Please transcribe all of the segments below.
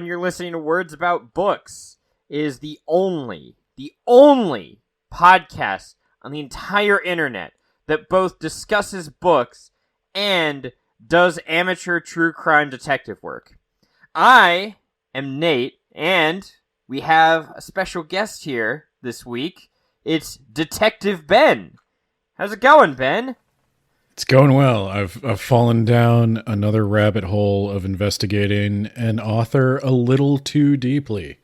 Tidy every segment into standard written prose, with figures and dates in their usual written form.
you're listening to Words About Books. It is the only podcast on the entire internet that both discusses books and does amateur true crime detective work. I am Nate, and we have a special guest here this week. It's Detective Ben. How's it going, Ben? It's going well. I've fallen down another rabbit hole of investigating an author a little too deeply.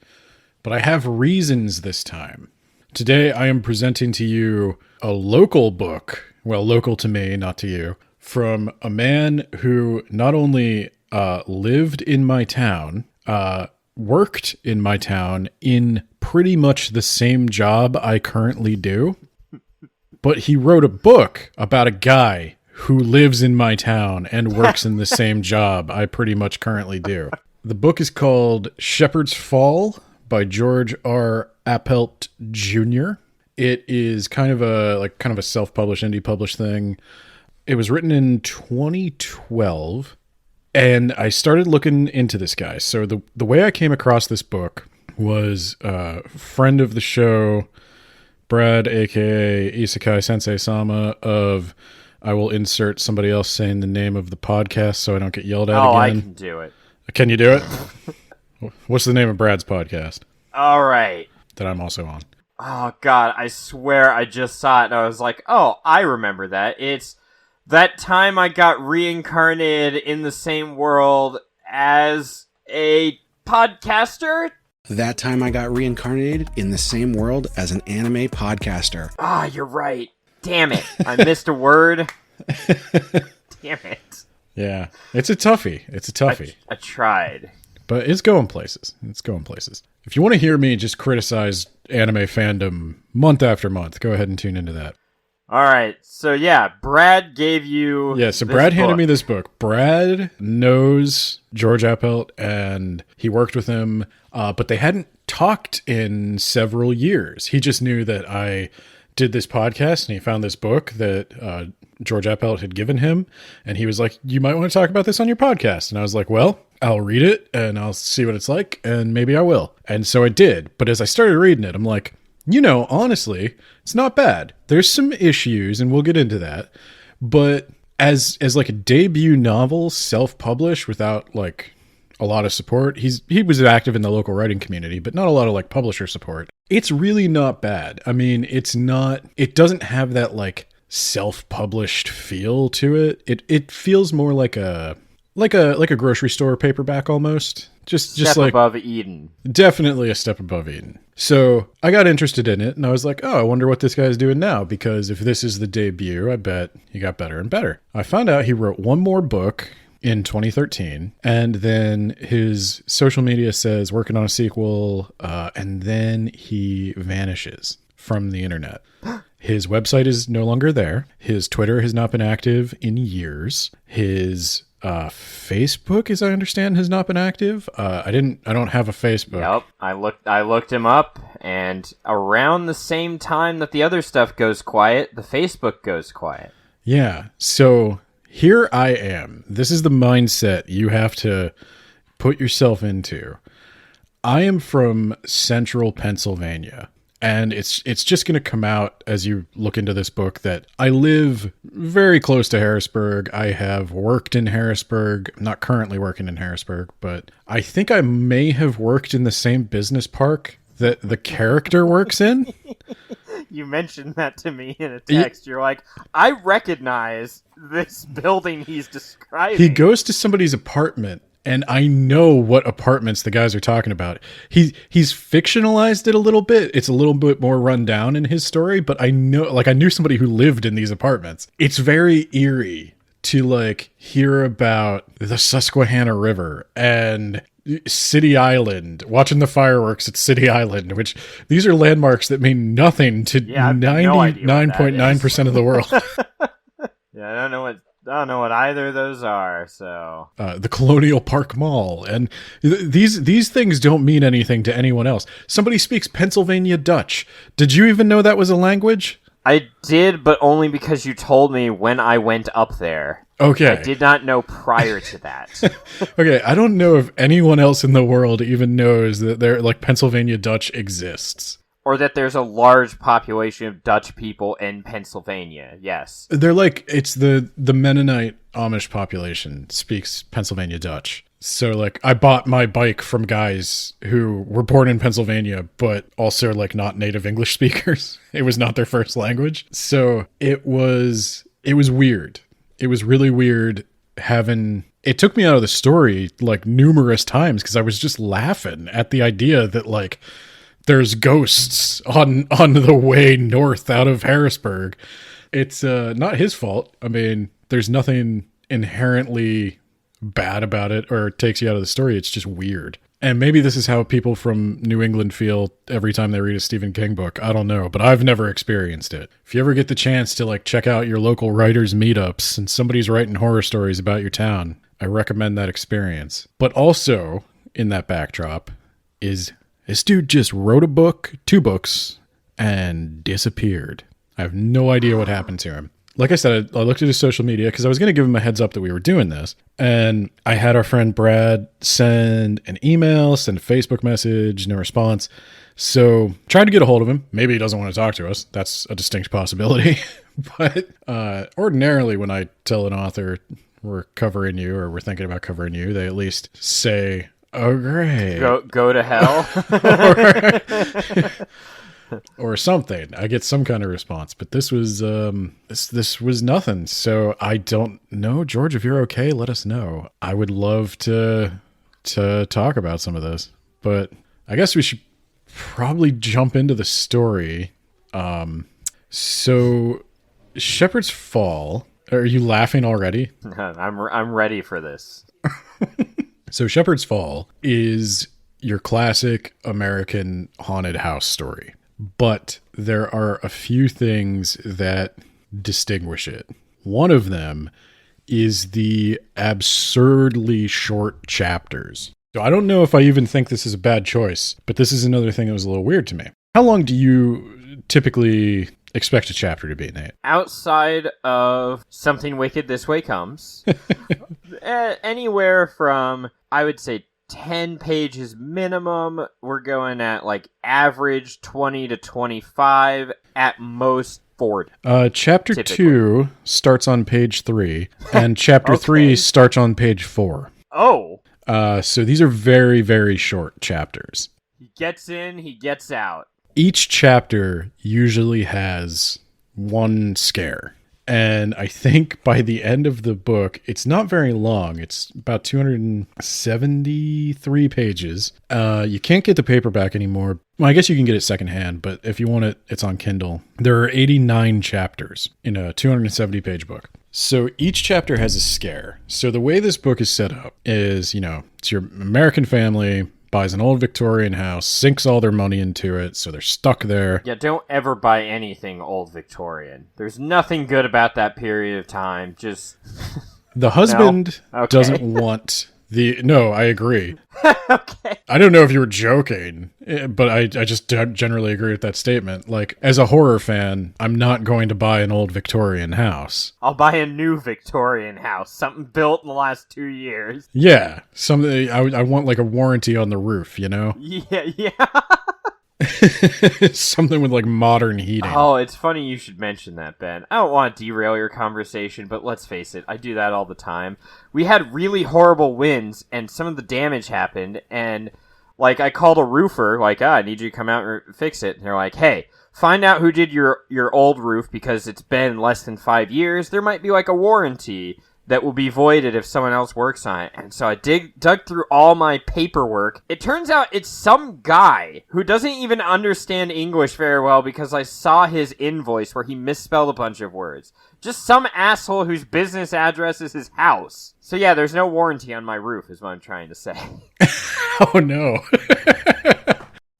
But I have reasons this time. Today I am presenting to you a local book, well, local to me, not to you, from a man who not only lived in my town, worked in my town in pretty much the same job I currently do, but he wrote a book about a guy who lives in my town and works in the same job I pretty much currently do. The book is called Shepherd's Fall by George R. Appelt Jr. It is kind of a self-published, indie-published thing. It was written in 2012, and I started looking into this guy. So the way I came across this book was a friend of the show, Brad, a.k.a. Isekai Sensei Sama, of... I will insert somebody else saying the name of the podcast so I don't get yelled at again. Oh, I can do it. Can you do it? What's the name of Brad's podcast? All right. That I'm also on. Oh, God, I swear I just saw it and I was like, oh, I remember that. It's that time I got reincarnated in the same world as a podcaster. That time I got reincarnated in the same world as an anime podcaster. Ah, you're right. Damn it. I missed a word. Damn it. Yeah. It's a toughie. I tried. But it's going places. If you want to hear me just criticize anime fandom month after month, go ahead and tune into that. All right. So, yeah, Brad gave you Brad handed me this book. Brad knows George Appelt, and he worked with him, but they hadn't talked in several years. He just knew that I did this podcast, and he found this book that George Appelt had given him, and he was like, you might want to talk about this on your podcast. And I was like, well, I'll read it, and I'll see what it's like, and maybe I will. And so I did. But as I started reading it, I'm like, honestly, it's not bad. There's some issues, and we'll get into that. But as like a debut novel, self-published, without like a lot of support, he was active in the local writing community, but not a lot of like publisher support. It's really not bad. I mean, it doesn't have that like self-published feel to it. It feels more like a grocery store paperback almost. Just step like above Eden. Definitely a step above Eden. So I got interested in it, and I was like, oh, I wonder what this guy's doing now, because if this is the debut, I bet he got better and better. I found out he wrote one more book in 2013, and then his social media says working on a sequel, and then he vanishes from the internet. His website is no longer there. His Twitter has not been active in years. His Facebook, as I understand, has not been active. I don't have a Facebook. Yep, I looked him up, and around the same time that the other stuff goes quiet, the Facebook goes quiet. Yeah, so here I am. This is the mindset you have to put yourself into. I am from central Pennsylvania, and it's just going to come out as you look into this book that I live very close to Harrisburg. I have worked in Harrisburg. I'm not currently working in Harrisburg, but I think I may have worked in the same business park that the character works in. You mentioned that to me in a text. You're like, I recognize this building he's describing. He goes to somebody's apartment, and I know what apartments the guys are talking about. He's fictionalized it a little bit. It's a little bit more run down in his story, but I knew somebody who lived in these apartments. It's very eerie to like hear about the Susquehanna River and City Island, watching the fireworks at City Island, which these are landmarks that mean nothing to 99.9% of the world. Yeah, I don't know what either of those are. So the Colonial Park Mall, and these things don't mean anything to anyone else. Somebody speaks Pennsylvania Dutch. Did you even know that was a language? I did, but only because you told me when I went up there. Okay. I did not know prior to that. Okay, I don't know if anyone else in the world even knows that Pennsylvania Dutch exists. Or that there's a large population of Dutch people in Pennsylvania. Yes. They're it's the Mennonite Amish population speaks Pennsylvania Dutch. So I bought my bike from guys who were born in Pennsylvania, but also not native English speakers. It was not their first language. So it was weird. It was really weird it took me out of the story numerous times because I was just laughing at the idea that there's ghosts on the way north out of Harrisburg. It's not his fault. I mean, there's nothing inherently bad about it or takes you out of the story. It's just weird. And maybe this is how people from New England feel every time they read a Stephen King book. I don't know, but I've never experienced it. If you ever get the chance to check out your local writers' meetups and somebody's writing horror stories about your town, I recommend that experience. But also in that backdrop is this dude just wrote a book, 2 books, and disappeared. I have no idea what happened to him. Like I said, I looked at his social media because I was going to give him a heads up that we were doing this. And I had our friend Brad send an email, send a Facebook message, no response. So tried to get a hold of him. Maybe he doesn't want to talk to us. That's a distinct possibility. But ordinarily when I tell an author we're covering you or we're thinking about covering you, they at least say, oh, great. Go to hell. Or something. I get some kind of response, but this was this was nothing. So I don't know, George. If you're okay, let us know. I would love to talk about some of this, but I guess we should probably jump into the story. So Shepherd's Fall. Are you laughing already? I'm ready for this. So Shepherd's Fall is your classic American haunted house story. But there are a few things that distinguish it. One of them is the absurdly short chapters. So I don't know if I even think this is a bad choice, but this is another thing that was a little weird to me. How long do you typically expect a chapter to be, Nate? Outside of Something Wicked This Way Comes, anywhere from, I would say, 10 pages minimum. We're going at average 20 to 25, at most 40. Chapter typically. 2 starts on page 3, and chapter Okay. 3 starts on page 4. Oh! So these are very, very short chapters. He gets in, he gets out. Each chapter usually has one scare. And I think by the end of the book, it's not very long. It's about 273 pages. You can't get the paperback anymore. Well, I guess you can get it secondhand, but if you want it, it's on Kindle. There are 89 chapters in a 270-page book. So each chapter has a scare. So the way this book is set up is, it's your American family buys an old Victorian house, sinks all their money into it, so they're stuck there. Yeah, don't ever buy anything old Victorian. There's nothing good about that period of time. Just... The husband Okay. doesn't want the... No, I agree. Okay. I don't know if you were joking, but I just generally agree with that statement. As a horror fan, I'm not going to buy an old Victorian house. I'll buy a new Victorian house. Something built in the last 2 years. Yeah, something I want a warranty on the roof, Yeah. Something with modern heating. Oh, it's funny you should mention that, Ben. I don't want to derail your conversation, but let's face it, I do that all the time. We had really horrible winds, and some of the damage happened, and, I called a roofer, I need you to come out and fix it. And they're like, hey, find out who did your old roof, because it's been less than 5 years. There might be, a warranty that will be voided if someone else works on it. And so I dug through all my paperwork. It turns out it's some guy who doesn't even understand English very well, because I saw his invoice where he misspelled a bunch of words. Just some asshole whose business address is his house. So yeah, there's no warranty on my roof, is what I'm trying to say. Oh, no.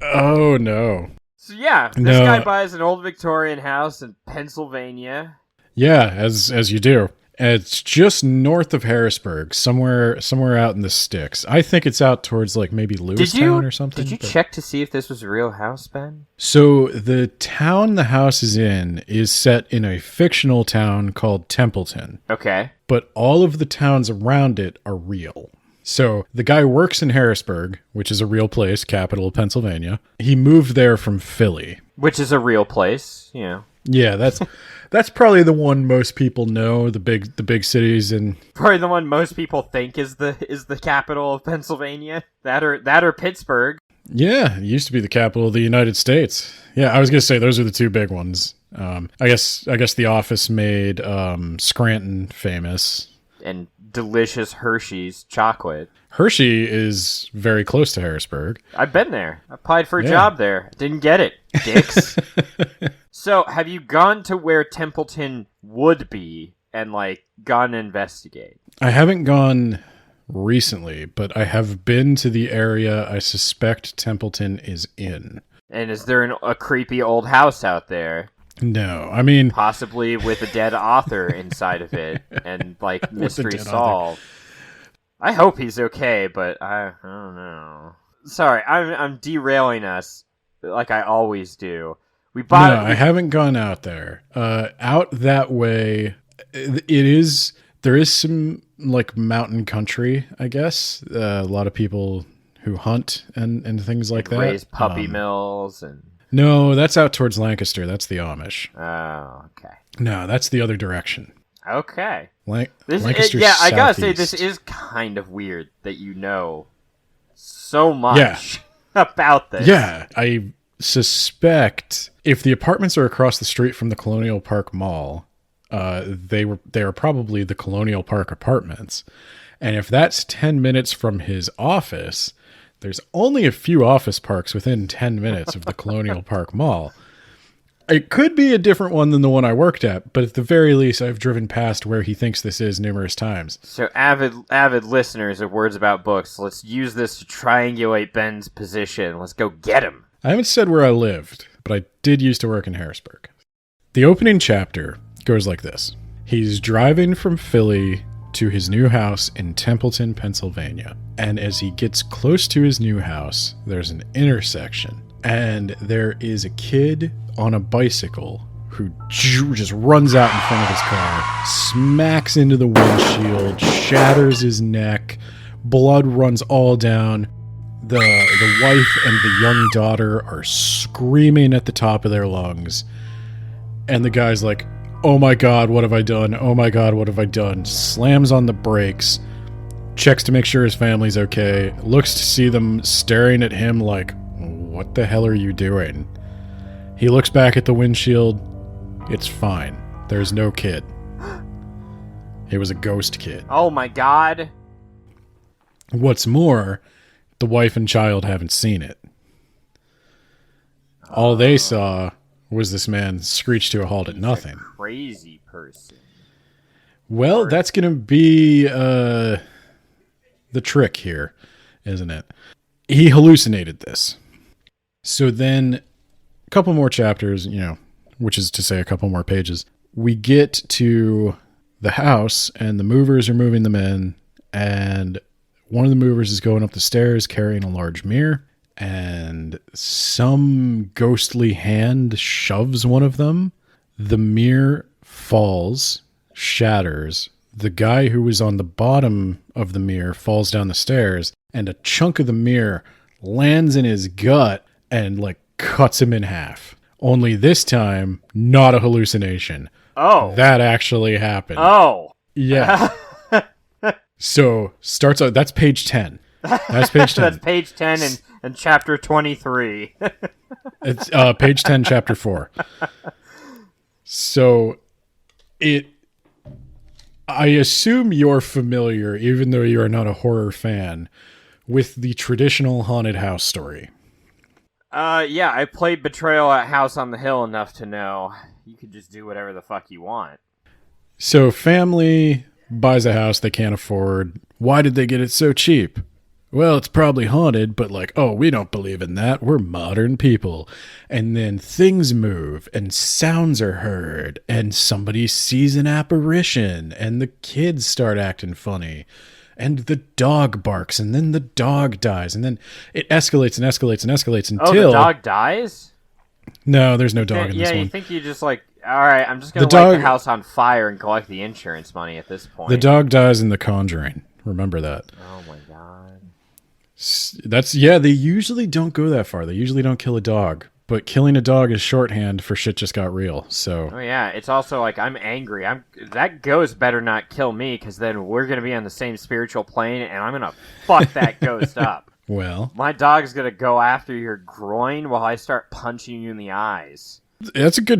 Oh, no. So yeah, this guy buys an old Victorian house in Pennsylvania. Yeah, as you do. It's just north of Harrisburg, somewhere out in the sticks. I think it's out towards like maybe Lewistown or something. Did you check to see if this was a real house, Ben? So the town the house is in is set in a fictional town called Templeton. Okay. But all of the towns around it are real. So the guy works in Harrisburg, which is a real place, capital of Pennsylvania. He moved there from Philly. Which is a real place, you know. Yeah, that's probably the one most people know, the big cities, and probably the one most people think is the capital of Pennsylvania. That or Pittsburgh. Yeah, it used to be the capital of the United States. Yeah, I was gonna say those are the two big ones. I guess The Office made Scranton famous. And delicious Hershey's chocolate. Hershey is very close to Harrisburg. I've been there. I applied for a job there. Didn't get it, dicks. So, have you gone to where Templeton would be and, like, gone to investigate? I haven't gone recently, but I have been to the area I suspect Templeton is in. And is there a creepy old house out there? No, I mean... Possibly with a dead author inside of it, and, like, mystery solved. I hope he's okay, but I don't know. Sorry, I'm derailing us, like I always do. I haven't gone out there. Out that way, there is some, like, mountain country, I guess. A lot of people who hunt and things like that. Raise puppy mills and... No, that's out towards Lancaster. That's the Amish. Oh, okay. No, that's the other direction. Okay. Lancaster's I gotta say, southeast. this is kind of weird that you know so much about this. Yeah, I suspect if the apartments are across the street from the Colonial Park Mall, they are probably the Colonial Park apartments. And if that's 10 minutes from his office, there's only a few office parks within 10 minutes of the Colonial Park Mall. It could be a different one than the one I worked at, but at the very least, I've driven past where he thinks this is numerous times. So, avid listeners of Words About Books, let's use this to triangulate Ben's position. Let's go get him. I haven't said where I lived, but I did used to work in Harrisburg. The opening chapter goes like this. He's driving from Philly to his new house in Templeton, Pennsylvania. And as he gets close to his new house, there's an intersection. And there is a kid on a bicycle who just runs out in front of his car, smacks into the windshield, shatters his neck, blood runs all down. The wife and the young daughter are screaming at the top of their lungs. And the guy's like, "Oh my God, what have I done? Oh my God, what have I done?" Slams on the brakes, checks to make sure his family's okay, looks to see them staring at him like, "What the hell are you doing?" He looks back at the windshield. It's fine. There's no kid. It was a ghost kid. Oh my God. What's more, the wife and child haven't seen it. All they saw was this man screech to a halt at nothing. Crazy person. Well, that's going to be the trick here, isn't it? He hallucinated this. So then, a couple more chapters, which is to say a couple more pages, we get to the house, and the movers are moving them in, and one of the movers is going up the stairs carrying a large mirror, and some ghostly hand shoves one of them. The mirror falls, shatters. The guy who was on the bottom of the mirror falls down the stairs, and a chunk of the mirror lands in his gut and, like, cuts him in half. Only this time, not a hallucination. Oh. That actually happened. Oh. Yeah. So, starts out, that's page 10. That's page 10. That's page 10 and chapter 23. It's page 10, chapter 4. So, I assume you're familiar, even though you are not a horror fan, with the traditional haunted house story. Yeah, I played Betrayal at House on the Hill enough to know you can just do whatever the fuck you want. So family buys a house they can't afford. Why did they get it so cheap? well, it's probably haunted, but like, oh, we don't believe in that. We're modern people. And then things move and sounds are heard and somebody sees an apparition and the kids start acting funny and the dog barks and then the dog dies and then it escalates and escalates and escalates until... Oh, the dog dies? No, there's no dog in this one. Yeah, you think you just like, all right, I'm just going to light the house on fire and collect the insurance money at this point. The dog dies in The Conjuring. Remember that. Oh my god. They usually don't go that far. They usually don't kill a dog. But killing a dog is shorthand for shit just got real. So. Oh yeah, it's also like I'm angry. That ghost better not kill me, because then we're gonna be on the same spiritual plane, and I'm gonna fuck that ghost up. Well, my dog's gonna go after your groin while I start punching you in the eyes. That's a good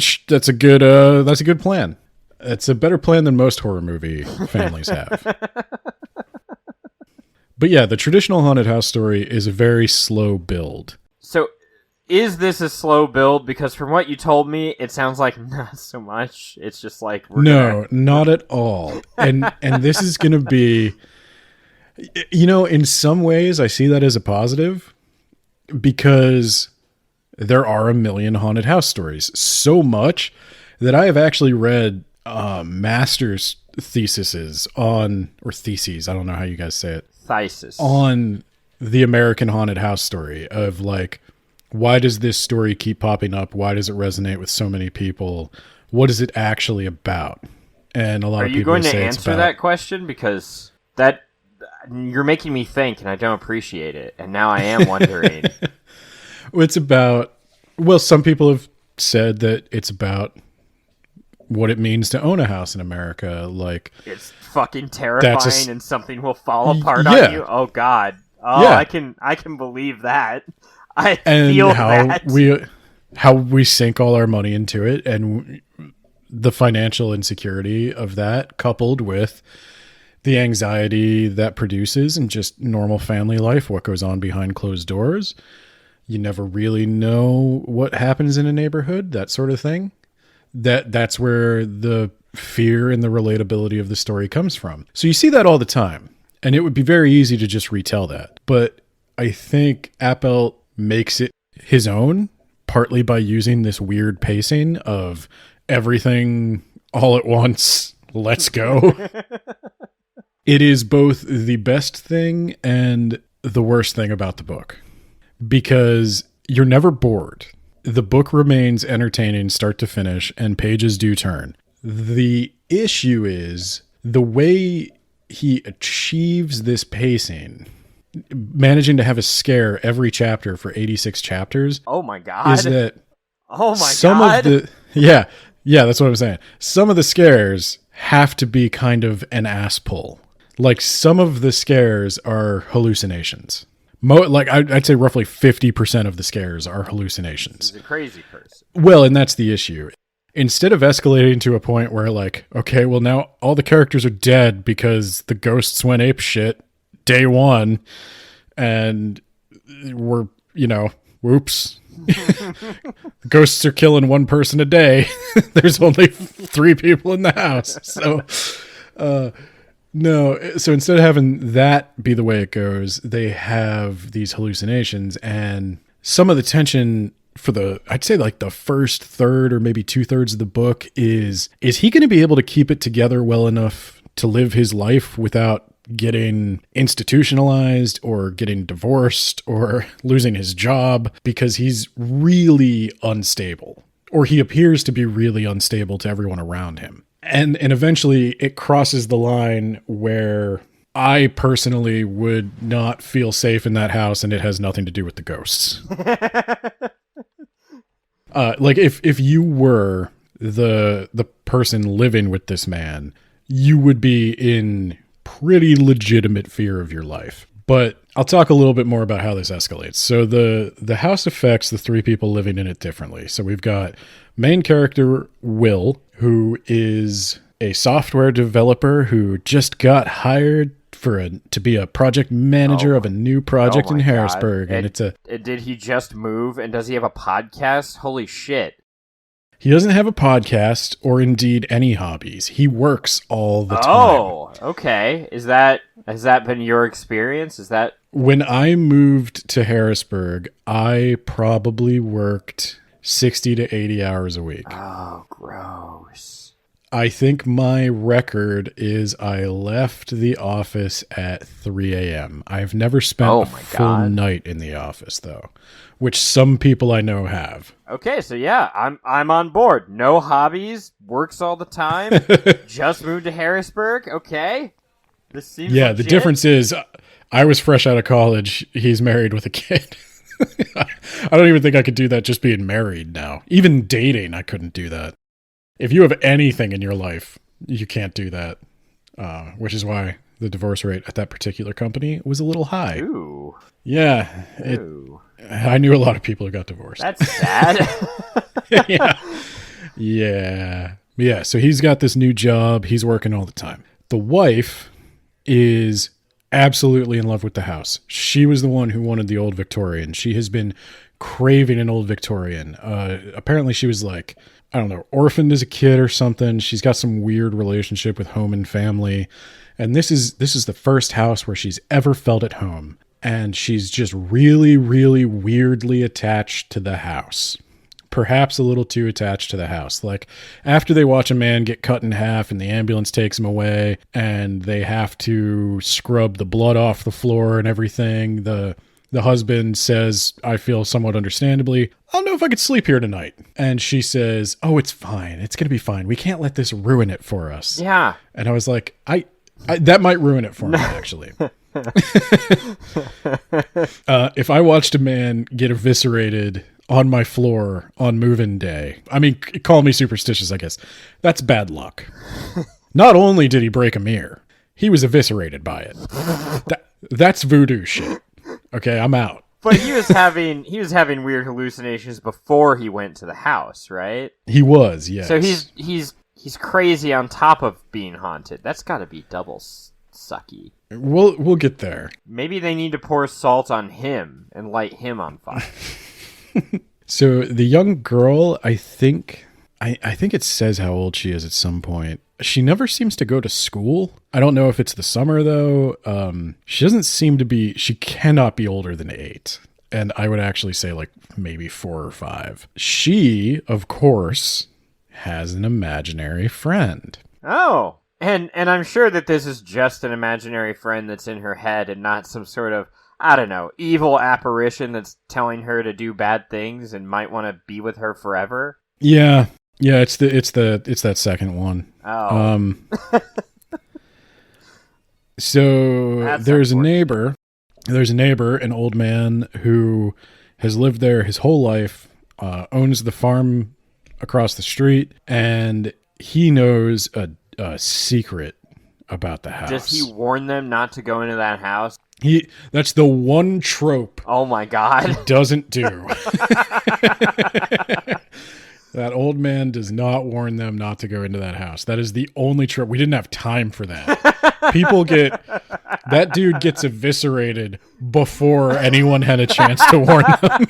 plan. It's a better plan than most horror movie families have. But yeah, the traditional haunted house story is a very slow build. So, is this a slow build? Because from what you told me, it sounds like not so much. It's just like not at all. And this is going to be, in some ways, I see that as a positive because there are a million haunted house stories. So much that I have actually read master's theses on, or theses, I don't know how you guys say it. Thesis. On the American haunted house story of like, why does this story keep popping up? Why does it resonate with so many people? What is it actually about? And a lot of people say it's about... Are you going to answer that question? Because that you're making me think, and I don't appreciate it. And now I am wondering. It's about... Well, some people have said that it's about what it means to own a house in America. Like, it's fucking terrifying, and something will fall apart on you. Oh God. Oh, yeah. I can believe that. I feel that. How we sink all our money into it, and the financial insecurity of that, coupled with the anxiety that produces and just normal family life, what goes on behind closed doors. You never really know what happens in a neighborhood, that sort of thing. That's where the fear and the relatability of the story comes from. So you see that all the time, and it would be very easy to just retell that. But I think Appelt makes it his own, partly by using this weird pacing of everything all at once, let's go. It is both the best thing and the worst thing about the book, because you're never bored. The book remains entertaining start to finish, and pages do turn. The issue is the way he achieves this pacing, managing to have a scare every chapter for 86 chapters. Oh my God. Is that some God. Of the... Yeah, that's what I'm saying. Some of the scares have to be kind of an ass pull. Like, some of the scares are hallucinations. I'd say roughly 50% of the scares are hallucinations. He's a crazy person. Well, and that's the issue. Instead of escalating to a point where like, okay, well now all the characters are dead because the ghosts went ape shit day one, and we're, whoops. Ghosts are killing one person a day. There's only 3 people in the house. So, no. So instead of having that be the way it goes, they have these hallucinations, and some of the tension for I'd say like the first third or maybe 2/3 of the book is he going to be able to keep it together well enough to live his life without getting institutionalized or getting divorced or losing his job, because he's really unstable, or he appears to be really unstable to everyone around him. And eventually it crosses the line where I personally would not feel safe in that house, and it has nothing to do with the ghosts. Like if you were the person living with this man, you would be in pretty legitimate fear of your life. But I'll talk a little bit more about how this escalates. So the house affects the 3 people living in it differently. So we've got main character Will, who is a software developer who just got hired to be a project manager of a new project in Harrisburg. And did he just move, and does he have a podcast? Holy shit. He doesn't have a podcast or indeed any hobbies. He works all the time. Oh, okay. Has that been your experience? Is that When I moved to Harrisburg, I probably worked 60 to 80 hours a week. Oh, gross. I think my record is I left the office at 3 a.m. I've never spent a full night in the office, though, which some people I know have. Okay, so yeah, I'm on board. No hobbies, works all the time, just moved to Harrisburg. Okay. This seems legit. The difference is I was fresh out of college. He's married with a kid. I don't even think I could do that just being married now. Even dating, I couldn't do that. If you have anything in your life, you can't do that, which is why the divorce rate at that particular company was a little high. Ooh. Yeah. Ooh. I knew a lot of people who got divorced. That's sad. Yeah. So he's got this new job. He's working all the time. The wife is absolutely in love with the house. She was the one who wanted the old Victorian. She has been craving an old Victorian. Apparently she was like, I don't know, orphaned as a kid or something. She's got some weird relationship with home and family. And this is the first house where she's ever felt at home. And she's just really, really weirdly attached to the house. Perhaps a little too attached to the house. Like after they watch a man get cut in half and the ambulance takes him away and they have to scrub the blood off the floor and everything, the husband says, I feel somewhat understandably, I don't know if I could sleep here tonight. And she says, oh, it's fine. It's going to be fine. We can't let this ruin it for us. Yeah. And I was like, I that might ruin it for me, actually. If I watched a man get eviscerated on my floor on move-in day, I mean, call me superstitious, I guess. That's bad luck. Not only did he break a mirror, he was eviscerated by it. That's voodoo shit. Okay, I'm out. But he was having weird hallucinations before he went to the house, right? He was, yes. So he's crazy on top of being haunted. That's got to be double sucky. We'll get there. Maybe they need to pour salt on him and light him on fire. So the young girl, I think it says how old she is at some point. She never seems to go to school. I don't know if it's the summer, though. She doesn't seem to be... She cannot be older than 8. And I would actually say, like, maybe 4 or 5. She, of course, has an imaginary friend. Oh, and I'm sure that this is just an imaginary friend that's in her head and not some sort of, I don't know, evil apparition that's telling her to do bad things and might want to be with her forever. Yeah, it's that second one. Oh. So That's there's a unfortunate. neighbor, an old man who has lived there his whole life, owns the farm across the street, and he knows a secret about the house. Does he warn them not to go into that house? That's the one trope Oh my god. he doesn't do. That old man does not warn them not to go into that house. That is the only trope. We didn't have time for that. That dude gets eviscerated before anyone had a chance to warn them.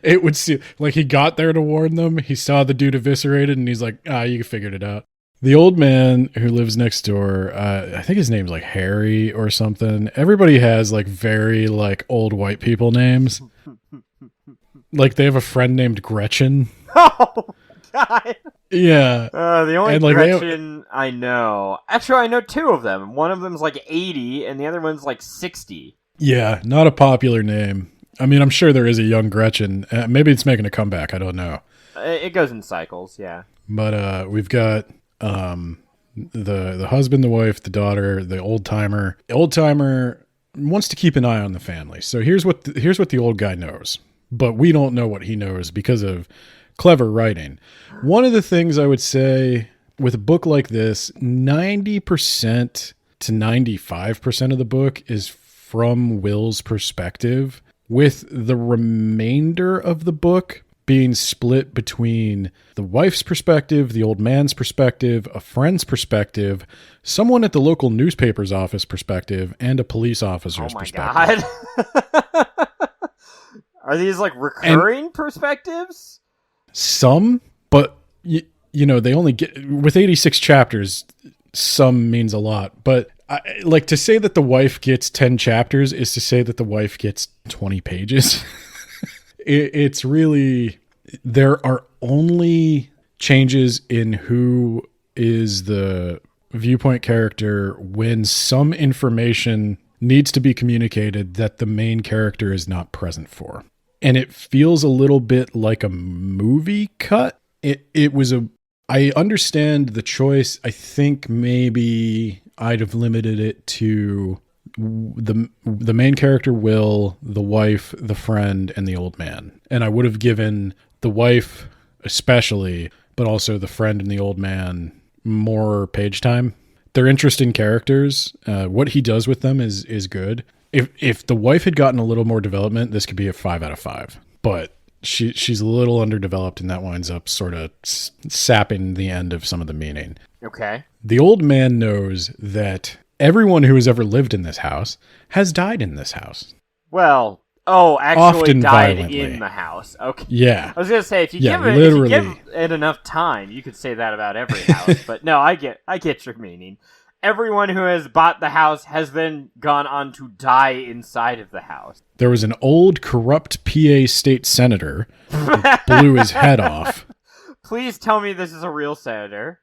It would seem like he got there to warn them. He saw the dude eviscerated and he's like, you figured it out. The old man who lives next door, I think his name's like Harry or something. Everybody has like very like old white people names. Like they have a friend named Gretchen. Oh god. Yeah. The only And, like, Gretchen I know. Actually, I know 2 of them. One of them's like 80 and the other one's like 60. Yeah, not a popular name. I mean, I'm sure there is a young Gretchen. Maybe it's making a comeback. I don't know. It goes in cycles, yeah. But we've got the husband, the wife, the daughter, the old timer. The old timer wants to keep an eye on the family. So here's what the old guy knows, but we don't know what he knows because of clever writing. One of the things I would say with a book like this, 90% to 95% of the book is from Will's perspective, with the remainder of the book being split between the wife's perspective, the old man's perspective, a friend's perspective, someone at the local newspaper's office perspective, and a police officer's perspective. God. Are these like recurring perspectives? Some, but you know, they only get, with 86 chapters, some means a lot. But like to say that the wife gets 10 chapters is to say that the wife gets 20 pages. It's really, there are only changes in who is the viewpoint character when some information needs to be communicated that the main character is not present for. And it feels a little bit like a movie cut. I understand the choice. I think maybe I'd have limited it to the main character, Will, the wife, the friend, and the old man. And I would have given the wife especially, but also the friend and the old man more page time. They're interesting characters. What he does with them is good. If the wife had gotten a little more development, this could be a 5 out of 5. But she's a little underdeveloped, and that winds up sort of sapping the end of some of the meaning. Okay. The old man knows that everyone who has ever lived in this house has died in this house. Well, actually Often died violently. in the house. Okay. Yeah. I was gonna say if you give it enough time, you could say that about every house. But no, I get your meaning. Everyone who has bought the house has then gone on to die inside of the house. There was an old corrupt PA state senator who blew his head off. Please tell me this is a real senator.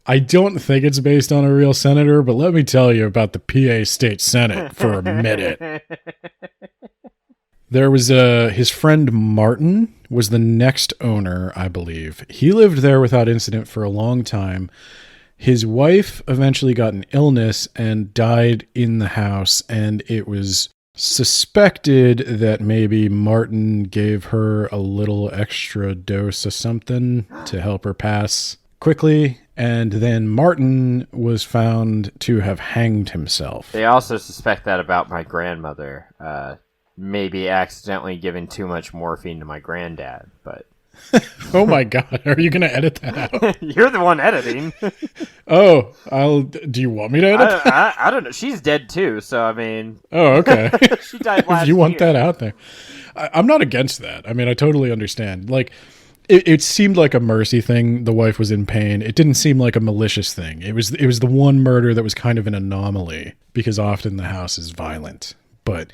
I don't think it's based on a real senator, but let me tell you about the PA state senate for a minute. There was his friend Martin was the next owner, I believe. He lived there without incident for a long time. His wife eventually got an illness and died in the house, and it was suspected that maybe Martin gave her a little extra dose of something to help her pass quickly, and then Martin was found to have hanged himself. They also suspect that about my grandmother, maybe accidentally giving too much morphine to my granddad, but... Oh my god, are you going to edit that out? You're the one editing. Do you want me to edit that? I don't know. She's dead too, so I mean... Oh, okay. She died last If you want year. that out there. I'm not against that. I mean, I totally understand. Like, it seemed like a mercy thing. The wife was in pain. It didn't seem like a malicious thing. It was the one murder that was kind of an anomaly, because often the house is violent. But...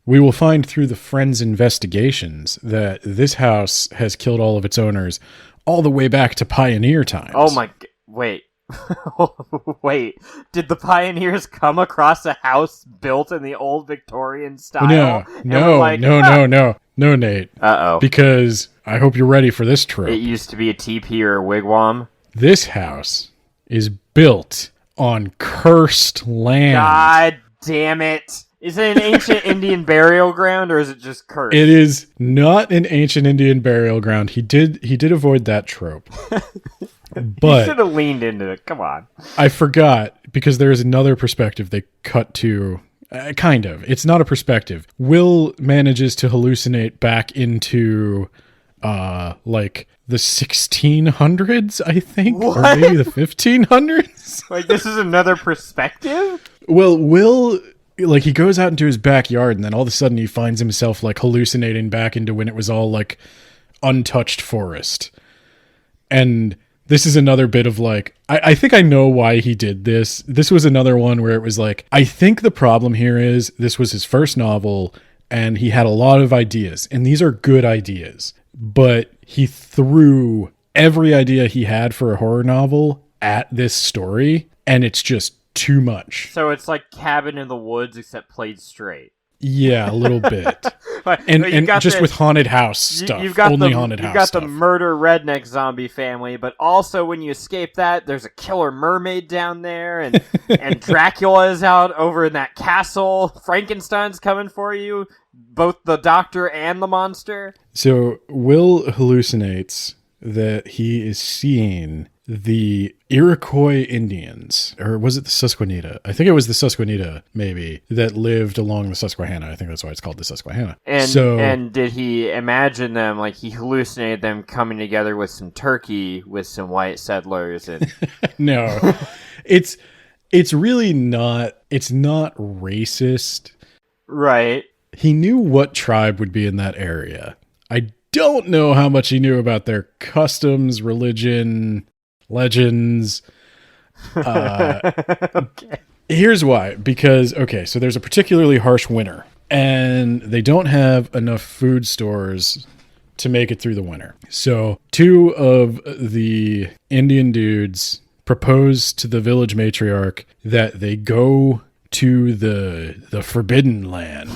we will find through the friends' investigations that this house has killed all of its owners all the way back to pioneer times. Oh my... Wait. Wait. Did the pioneers come across a house built in the old Victorian style? No, Nate. Uh-oh. Because I hope you're ready for this trope. It used to be a teepee or a wigwam. This house is built on cursed land. God damn it. Is it an ancient Indian burial ground, or is it just cursed? It is not an ancient Indian burial ground. He did avoid that trope. But you should have leaned into it. Come on. I forgot, because there is another perspective they cut to. Kind of. It's not a perspective. Will manages to hallucinate back into, like, the 1600s, I think? What? Or maybe the 1500s? Like, this is another perspective? Well, Will... like, he goes out into his backyard, and then all of a sudden he finds himself, like, hallucinating back into when it was all, like, untouched forest. And this is another bit of, like, I think I know why he did this. This was another one where it was like, I think the problem here is this was his first novel, and he had a lot of ideas, and these are good ideas. But he threw every idea he had for a horror novel at this story, and it's just too much. So it's like Cabin in the Woods, except played straight. Yeah, a little bit. and just with haunted house stuff. You've got Only haunted house stuff. You've got the murder redneck zombie family, but also when you escape that, there's a killer mermaid down there, and and Dracula is out over in that castle. Frankenstein's coming for you, both the doctor and the monster. So Will hallucinates that he is seeing the Iroquois Indians, or was it the Susquehanna? I think it was the Susquehanna, maybe, that lived along the Susquehanna. I think that's why it's called the Susquehanna. And did he imagine them, like he hallucinated them coming together with some turkey, with some white settlers? And No, it's really not, it's not racist. Right. He knew what tribe would be in that area. I don't know how much he knew about their customs, religion, legends. Okay. Here's why. Because, okay, so there's a particularly harsh winter, and they don't have enough food stores to make it through the winter. So 2 of the Indian dudes propose to the village matriarch that they go to the Forbidden Land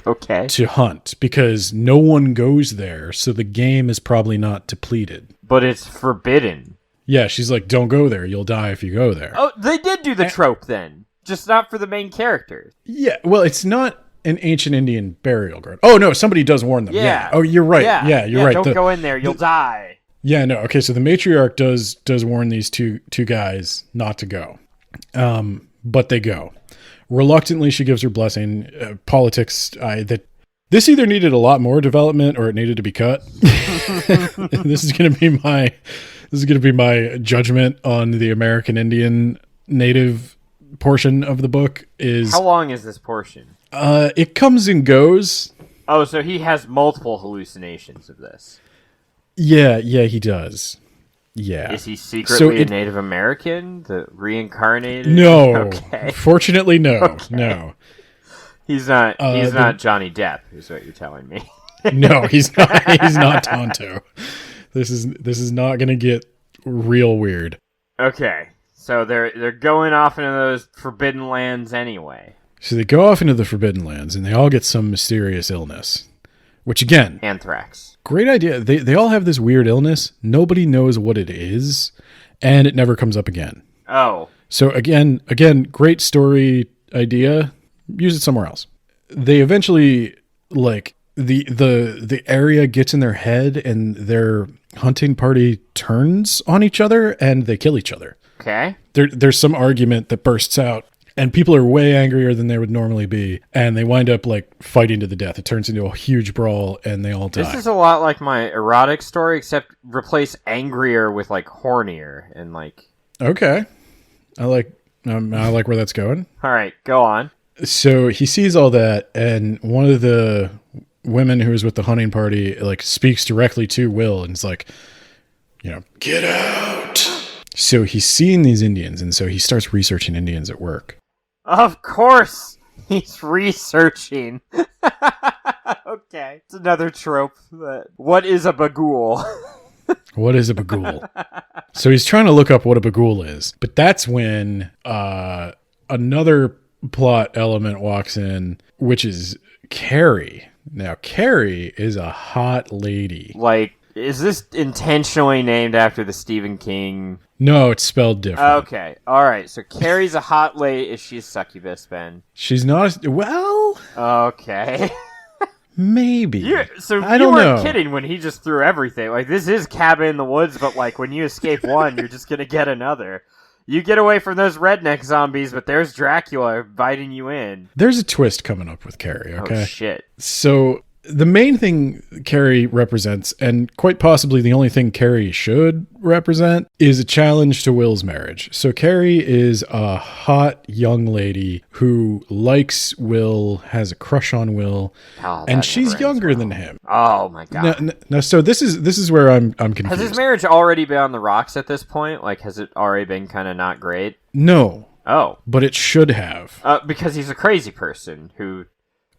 Okay. to hunt, because no one goes there, so the game is probably not depleted. But it's forbidden. Yeah, she's like, don't go there. You'll die if you go there. Oh, they did do the trope then. Just not for the main characters. Yeah, well, it's not an ancient Indian burial ground. Oh, no, somebody does warn them. Yeah. Oh, you're right. Yeah, you're right. Don't go in there. You'll die. Yeah, no. Okay, so the matriarch does warn these two guys not to go. But they go. Reluctantly, she gives her blessing. Politics, that this either needed a lot more development or it needed to be cut. This is going to be my judgment on the American Indian native portion of the book. Is how long is this portion? It comes and goes. Oh, so he has multiple hallucinations of this. Yeah, he does. Yeah. Is he secretly a Native American? The reincarnated? No. Okay. Fortunately, no. Okay. No. He's not not Johnny Depp, is what you're telling me. No, he's not. He's not Tonto. This is not going to get real weird. Okay. So they're going off into those forbidden lands anyway. So they go off into the Forbidden Lands and they all get some mysterious illness. Which again, anthrax. Great idea. They all have this weird illness. Nobody knows what it is, and it never comes up again. Oh. So again, great story idea. Use it somewhere else. They eventually, like, the area gets in their head and their hunting party turns on each other and they kill each other. Okay. There's some argument that bursts out. And people are way angrier than they would normally be. And they wind up, like, fighting to the death. It turns into a huge brawl, and they all die. This is a lot like my erotic story, except replace angrier with, like, hornier. And, like... Okay. I like where that's going. All right, go on. So he sees all that, and one of the women who is with the hunting party, like, speaks directly to Will, and is like, get out! So he's seeing these Indians, and so he starts researching Indians at work. Of course, he's researching. Okay, it's another trope. What is a bagul? What is a bagul? So he's trying to look up what a bagul is, but that's when another plot element walks in, which is Carrie. Now, Carrie is a hot lady. Like, is this intentionally named after the Stephen King? No, it's spelled different. Okay, all right. So Carrie's a hot lady. Is she a succubus, Ben? She's not. Well, okay. Maybe. So I you don't weren't know. kidding when he just threw everything. Like, this is Cabin in the Woods, but like when you escape one, you're just gonna get another. You get away from those redneck zombies, but there's Dracula biting you in. There's a twist coming up with Carrie. Okay. Oh shit. So the main thing Carrie represents, and quite possibly the only thing Carrie should represent, is a challenge to Will's marriage. So Carrie is a hot young lady who likes Will, has a crush on Will, and she's younger than him. Oh my god! Now, so this is where I'm confused. Has his marriage already been on the rocks at this point? Like, has it already been kind of not great? No. Oh, but it should have. Because he's a crazy person who.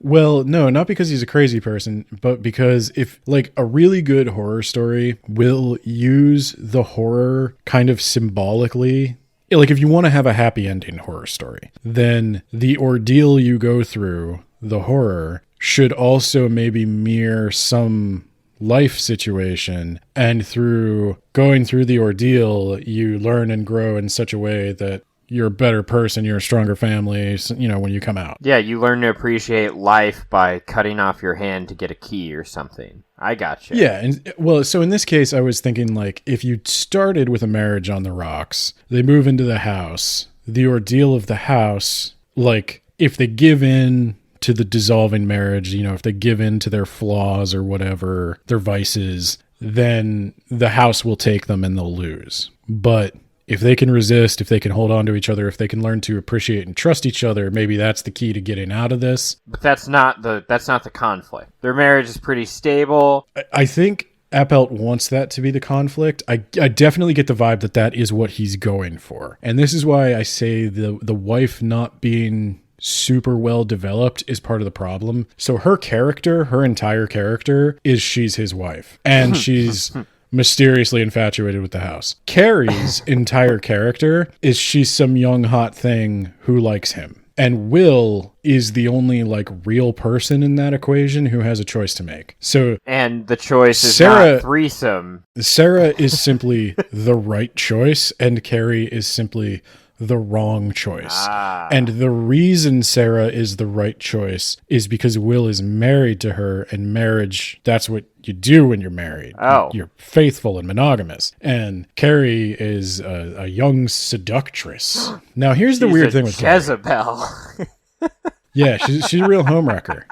Well, no, not because he's a crazy person, but because if, like, a really good horror story will use the horror kind of symbolically. Like, if you want to have a happy ending horror story, then the ordeal you go through, the horror, should also maybe mirror some life situation. And through going through the ordeal, you learn and grow in such a way that you're a better person, you're a stronger family, when you come out. Yeah, you learn to appreciate life by cutting off your hand to get a key or something. I gotcha. Yeah, and well, so in this case, I was thinking, like, if you started with a marriage on the rocks, they move into the house, the ordeal of the house, like, if they give in to the dissolving marriage, if they give in to their flaws or whatever, their vices, then the house will take them and they'll lose. But if they can resist, if they can hold on to each other, if they can learn to appreciate and trust each other, maybe that's the key to getting out of this. But that's not the conflict. Their marriage is pretty stable. I think Appelt wants that to be the conflict. I definitely get the vibe that that is what he's going for. And this is why I say the wife not being super well developed is part of the problem. So her character, her entire character, is she's his wife. And she's mysteriously infatuated with the house. Carrie's entire character is she's some young hot thing who likes him. And Will is the only like real person in that equation who has a choice to make. So and the choice is Sarah, not threesome. Sarah is simply the right choice, and Carrie is simply the wrong choice. And the reason Sarah is the right choice is because Will is married to her, and marriage, that's what you do when you're married. Oh. You're faithful and monogamous. And Carrie is a young seductress. Now, here's the weird thing with Jezebel. Yeah, she's a real homewrecker.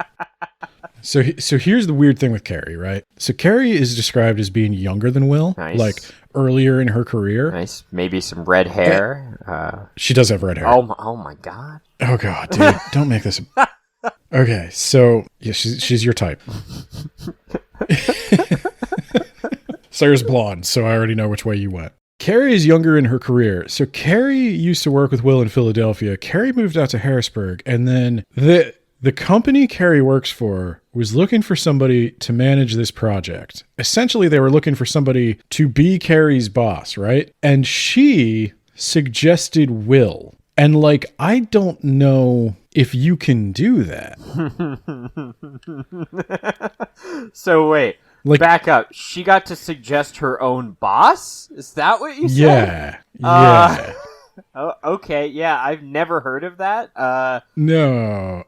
So here's the weird thing with Carrie, right? So Carrie is described as being younger than Will, like earlier in her career. Nice, maybe some red hair. She does have red hair. Oh my god. Oh god, dude, don't make this. Okay, so yeah, she's your type. Sarah's blonde, so I already know which way you went. Carrie is younger in her career. So Carrie used to work with Will in Philadelphia. Carrie moved out to Harrisburg, and then the company Carrie works for was looking for somebody to manage this project. Essentially, they were looking for somebody to be Carrie's boss, right? And she suggested Will. And like, I don't know if you can do that. So wait, like, back up. She got to suggest her own boss? Is that what you said? Yeah. Oh, okay. Yeah, I've never heard of that. No,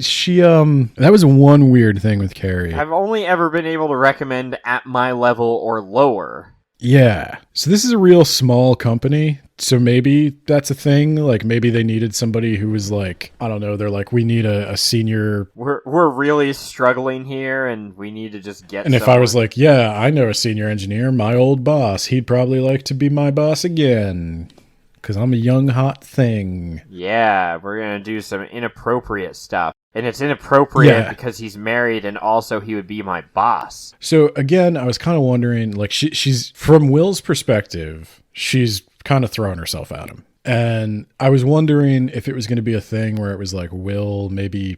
she that was one weird thing with Carrie. I've only ever been able to recommend at my level or lower. Yeah. So this is a real small company. So maybe that's a thing. Like maybe they needed somebody who was like, I don't know. They're like, we need a senior. We're really struggling here, and we need to just get. And if I was like, yeah, I know a senior engineer, my old boss, he'd probably like to be my boss again. Because I'm a young hot thing. Yeah, we're going to do some inappropriate stuff. And it's inappropriate because he's married, and also he would be my boss. So again, I was kind of wondering, like, she's from Will's perspective, she's kind of throwing herself at him. And I was wondering if it was going to be a thing where it was like Will maybe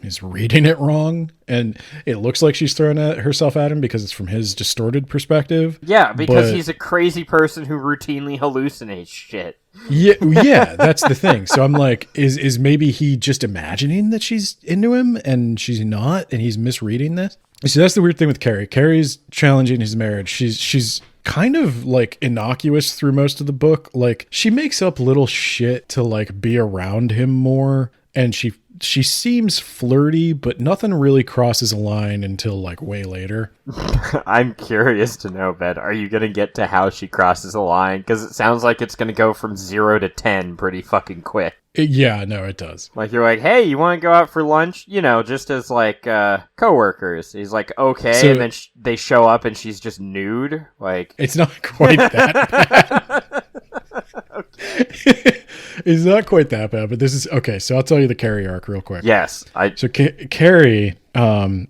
is reading it wrong, and it looks like she's throwing herself at him because it's from his distorted perspective. Yeah, because he's a crazy person who routinely hallucinates shit. Yeah, that's the thing. So I'm like, is maybe he just imagining that she's into him and she's not, and he's misreading this? So that's the weird thing with Carrie. Carrie's challenging his marriage. She's kind of like innocuous through most of the book. Like she makes up little shit to like be around him more, and she seems flirty, but nothing really crosses a line until like way later. I'm curious to know, Ben, are you going to get to how she crosses a line? Because it sounds like it's going to go from 0 to 10 pretty fucking quick. Yeah, no, it does. Like, you're like, hey, you want to go out for lunch? You know, just as, like, coworkers. He's like, okay, so, and then they show up and she's just nude. Like, it's not quite that bad. It's not quite that bad, but this is... Okay, so I'll tell you the Carrie arc real quick. Yes. So Carrie,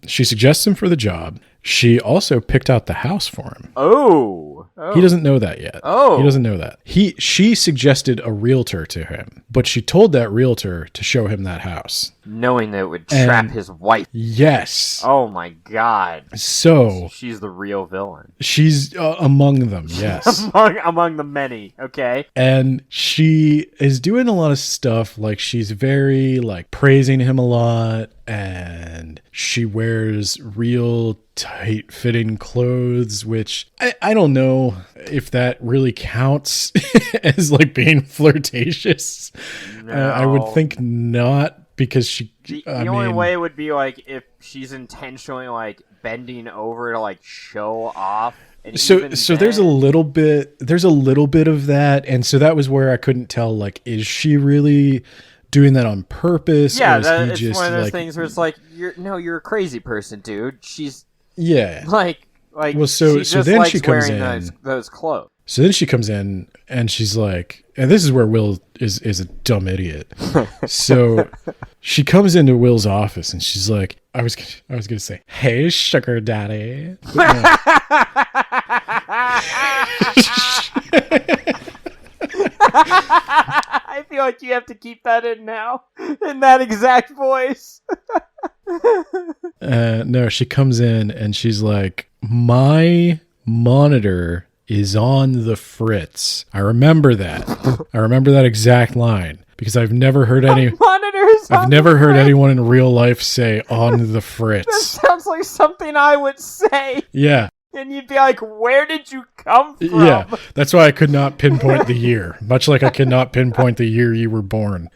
she suggests him for the job. She also picked out the house for him. Oh. He doesn't know that yet. Oh. He doesn't know that. She suggested a realtor to him, but she told that realtor to show him that house. Knowing that it would trap his wife. Yes. Oh my god. So she's the real villain. She's among them, yes. among the many, okay. And she is doing a lot of stuff, like she's very like praising him a lot, and she wears real tight fitting clothes, which I don't know if that really counts as like being flirtatious. No. I would think not. Because the only way would be like if she's intentionally like bending over to like show off. And so there's a little bit of that, and so that was where I couldn't tell, like, is she really doing that on purpose? Yeah, or is it's just, one of those like, things where it's like you're a crazy person, dude. She's yeah, like well, so she just then likes she comes wearing in those clothes. So then she comes in and she's like, and this is where Will is a dumb idiot. So she comes into Will's office and she's like, I was gonna say, "Hey, sugar daddy." I feel like you have to keep that in now, in that exact voice. No, she comes in and she's like, "My monitor is on the fritz." I remember that. I remember that exact line because I've never heard anyone in real life say "on the That fritz." sounds like something I would say. Yeah. And you'd be like, "Where did you come from?" Yeah, that's why I could not pinpoint the year, much like I could not pinpoint the year you were born.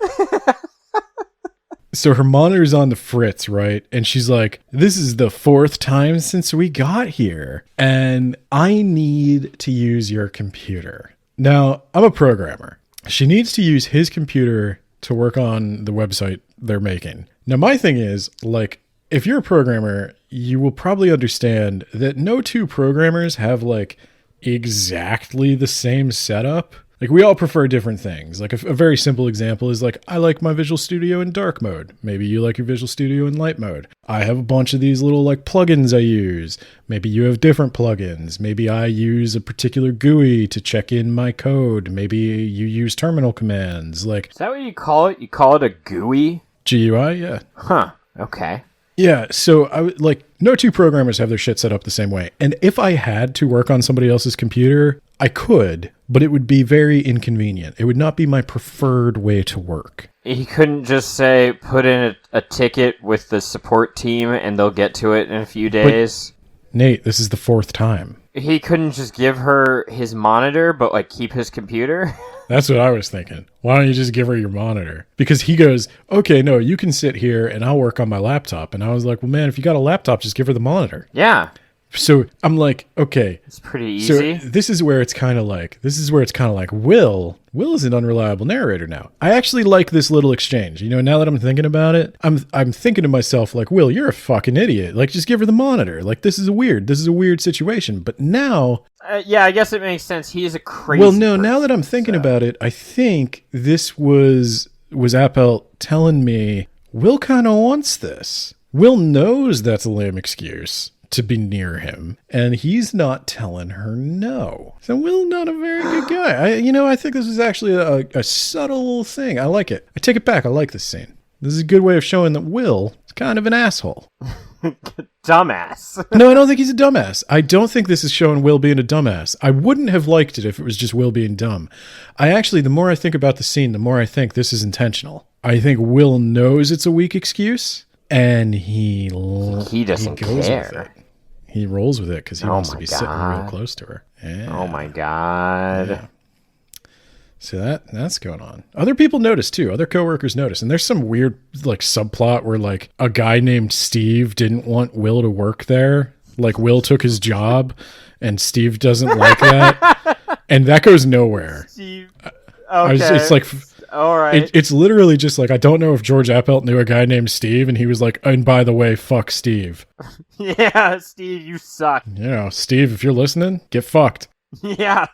So her monitor's on the fritz, right? And she's like, "This is the 4th time since we got here, and I need to use your computer." Now, I'm a programmer. She needs to use his computer to work on the website they're making. Now, my thing is, like, if you're a programmer, you will probably understand that no two programmers have like exactly the same setup. Like, we all prefer different things. Like, a very simple example is like, I like my Visual Studio in dark mode. Maybe you like your Visual Studio in light mode. I have a bunch of these little like plugins I use. Maybe you have different plugins. Maybe I use a particular GUI to check in my code. Maybe you use terminal commands. Like, Is that what you call it? You call it a GUI? GUI, yeah. Huh. Okay. Yeah, so I would like, no two programmers have their shit set up the same way. And if I had to work on somebody else's computer, I could, but it would be very inconvenient. It would not be my preferred way to work. He couldn't just say, put in a ticket with the support team and they'll get to it in a few days. Nate, this is the 4th time. He couldn't just give her his monitor, but like keep his computer? That's what I was thinking. Why don't you just give her your monitor? Because he goes, "Okay, no, you can sit here and I'll work on my laptop." And I was like, "Well, man, if you got a laptop, just give her the monitor." Yeah. So I'm like, okay. It's pretty easy. So this is where it's kind of like, Will is an unreliable narrator now. I actually like this little exchange. You know, now that I'm thinking about it, I'm thinking to myself like, Will, you're a fucking idiot. Like, just give her the monitor. Like, this is a weird situation. But now, yeah, I guess it makes sense. He is a crazy well, no, person, now that I'm thinking about it, I think this was Appelt telling me, Will kind of wants this. Will knows that's a lame excuse to be near him, and he's not telling her no. So Will not a very good guy. I think this is actually a subtle thing. I like it. I take it back. I like this scene. This is a good way of showing that Will is kind of an asshole. Dumbass. No, I don't think he's a dumbass. I don't think this is showing Will being a dumbass. I wouldn't have liked it if it was just Will being dumb. The more I think about the scene, the more I think this is intentional. I think Will knows it's a weak excuse, and he doesn't care. He rolls with it because he wants to be sitting real close to her. Yeah. Oh my god. Yeah. So that's going on. Other people notice too. Other coworkers notice. And there's some weird like subplot where like a guy named Steve didn't want Will to work there. Like, Will took his job and Steve doesn't like that. And that goes nowhere. Steve. Okay. It's like, all right. It's literally just like, I don't know if George Appelt knew a guy named Steve, and he was like, and by the way, fuck Steve. Yeah, Steve, you suck. Steve, if you're listening, get fucked. Yeah.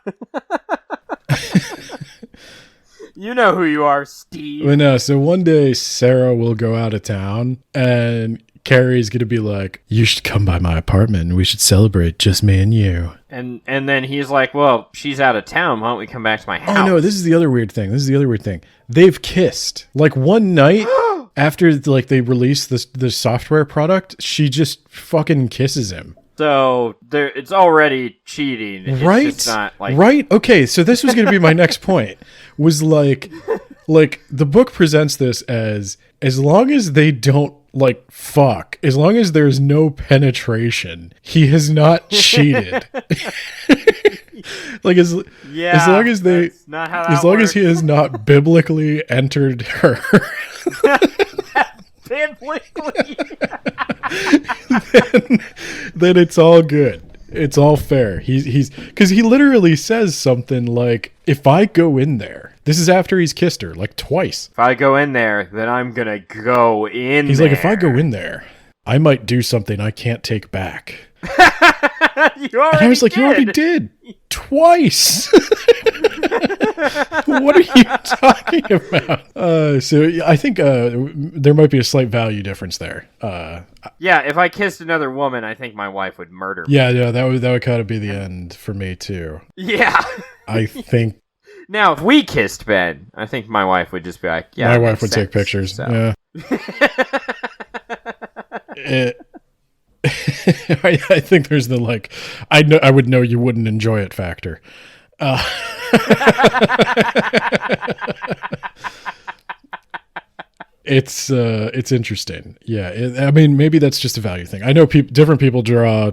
You know who you are, Steve. But no, so one day Sarah will go out of town, and Carrie's going to be like, you should come by my apartment and we should celebrate, just me and you. And then he's like, well, she's out of town. Why don't we come back to my house? Oh, no, this is the other weird thing. They've kissed. Like, one night after like they released the software product, she just fucking kisses him. So it's already cheating. It's right? just not like... Right? Okay, so this was going to be my next point. Was like the book presents this as long as they don't like fuck, as long as there's no penetration, he has not cheated. Like as long as they, not how that as long works. as he has not biblically entered her. Biblically. then it's all good. It's all fair. He's because he literally says something like, if I go in there, this is after he's kissed her like twice. If I go in there, then I'm gonna go in. He's like, if I go in there, I might do something I can't take back. You already And I was like, did. you already did. Twice. What are you talking about? So I think there might be a slight value difference there. Yeah, if I kissed another woman, I think my wife would murder me. Yeah, that would kind of be the end for me too. Yeah. I think Now, if we kissed Ben, I think my wife would just be like, yeah. my that wife makes would take sense. pictures. So. Yeah. I think there's the like, I would know you wouldn't enjoy it factor. It's interesting. Yeah, I mean, maybe that's just a value thing. I know different people draw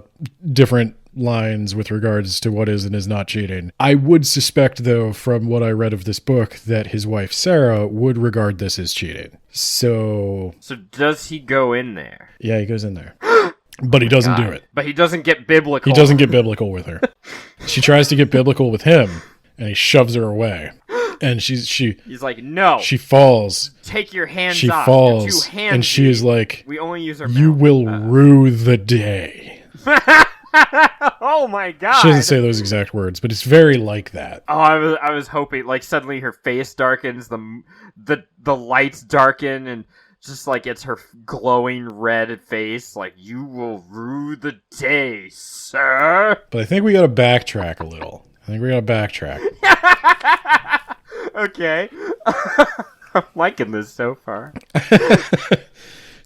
different lines with regards to what is and is not cheating. I would suspect, though, from what I read of this book, that his wife Sarah would regard this as cheating. So does he go in there? Yeah, he goes in there. But he doesn't do it. But he doesn't get biblical. He doesn't get biblical with her. She tries to get biblical with him, and he shoves her away. And he's like, no. She falls. Take your hands she off. falls. Two hands, and she is like, we only use our you mouth. will rue the day. Oh my god. She doesn't say those exact words, but it's very like that. Oh, I was hoping, like, suddenly her face darkens, the lights darken, and just like it's her glowing red face, like, you will rue the day, sir. But I think we got to backtrack a little. Okay. I'm liking this so far.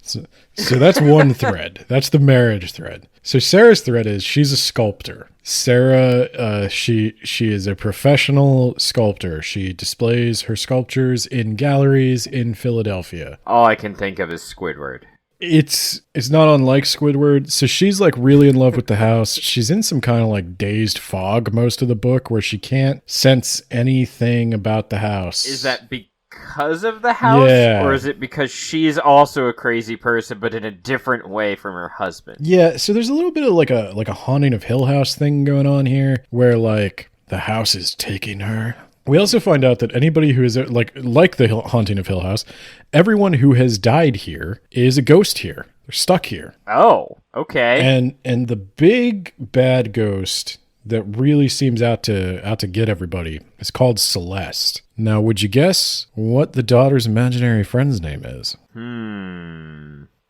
So that's one thread. That's the marriage thread. So Sarah's thread is she's a sculptor. Sarah, she is a professional sculptor. She displays her sculptures in galleries in Philadelphia. All I can think of is Squidward. It's not unlike Squidward. So she's like really in love with the house. She's in some kind of like dazed fog most of the book where she can't sense anything about the house. Is that because of the house? Yeah. Or is it because she's also a crazy person, but in a different way from her husband? Yeah, so there's a little bit of like a Haunting of Hill House thing going on here where like the house is taking her. We also find out that anybody who is like the Haunting of Hill House, everyone who has died here is a ghost here. They're stuck here. Oh, okay. And the big bad ghost that really seems out to get everybody is called Celeste. Now, would you guess what the daughter's imaginary friend's name is?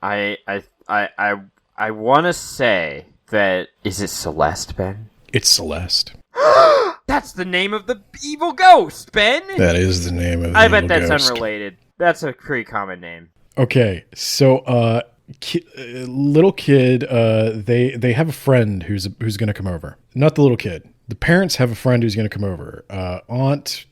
I want to say that, is it Celeste, Ben? It's Celeste. That's the name of the evil ghost, Ben! That is the name of the I evil bet that's ghost. unrelated. That's a pretty common name. Okay, so little kid, they have a friend who's going to come over. Not the little kid. The parents have a friend who's going to come over. Aunt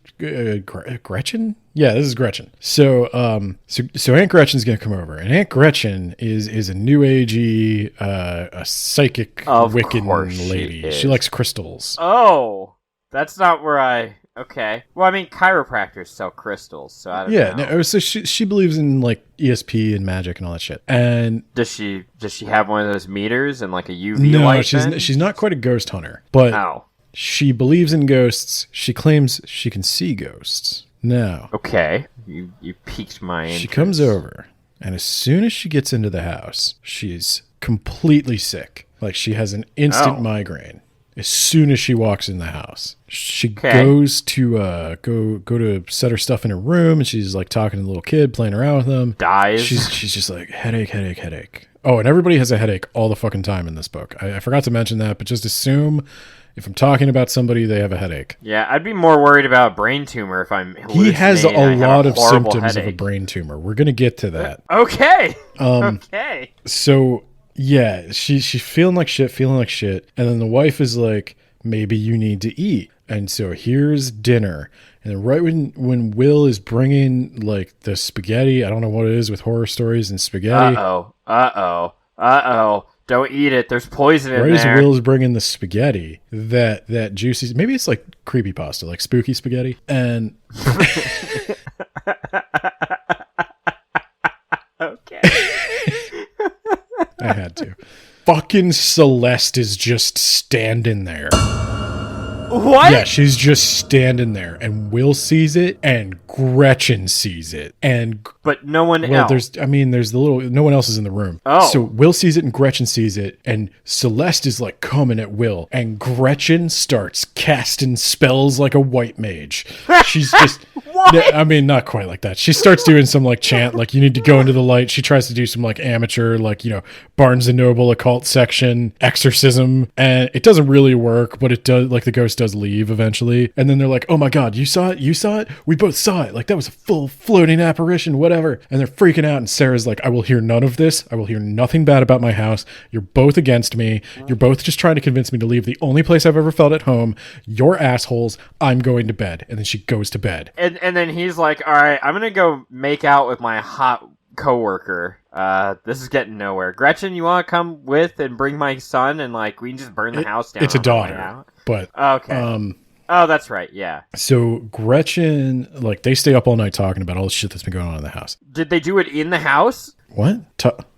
Gretchen? Yeah, this is Gretchen. So Aunt Gretchen's going to come over, and Aunt Gretchen is a new agey, a psychic Wiccan lady. She likes crystals. Oh, that's not where okay. Well, I mean, chiropractors sell crystals, so I don't know. Yeah, no, so she believes in like ESP and magic and all that shit. And does she have one of those meters and like a UV light? No, she's not quite a ghost hunter, but she believes in ghosts. She claims she can see ghosts. Now, okay, you piqued my interest. She comes over, and as soon as she gets into the house, she's completely sick. Like she has an instant migraine. As soon as she walks in the house, she goes to go to set her stuff in her room, and she's like talking to the little kid, playing around with him. Dies. She's just like headache. Oh, and everybody has a headache all the fucking time in this book. I forgot to mention that, but just assume if I'm talking about somebody, they have a headache. Yeah, I'd be more worried about a brain tumor if I'm. He has a lot of symptoms of a brain tumor. We're gonna get to that. Okay. Okay. So. Yeah, she's feeling like shit, and then the wife is like, maybe you need to eat. And so here's dinner. And then right when Will is bringing like the spaghetti, I don't know what it is with horror stories and spaghetti. Uh-oh. Don't eat it. There's poison in there. Right as Will is bringing the spaghetti, that juicy, maybe it's like creepypasta, like spooky spaghetti. And okay. I had to. Fucking Celeste is just standing there. What? Yeah, she's just standing there, and Will sees it, and Gretchen sees it, and But no one else. there's no one else is in the room. Oh. So Will sees it, and Gretchen sees it, and Celeste is like coming at Will, and Gretchen starts casting spells like a white mage. She's just, What? I mean, not quite like that. She starts doing some like chant, like you need to go into the light. She tries to do some like amateur, like, Barnes and Noble occult section exorcism, and it doesn't really work, but it does, like the ghost does leave eventually. And then they're like, oh my God, you saw it? We both saw it. Like that was a full floating apparition, whatever. And they're freaking out. And Sarah's like, I will hear none of this. I will hear nothing bad about my house. You're both against me. You're both just trying to convince me to leave the only place I've ever felt at home. You're assholes. I'm going to bed. And then she goes to bed. And then he's like, all right, I'm going to go make out with my hot coworker. This is getting nowhere. Gretchen, you want to come with and bring my son, and like we can just burn the house down? It's a daughter, but okay. Oh, that's right. Yeah. So Gretchen, like they stay up all night talking about all the shit that's been going on in the house. Did they do it in the house? What?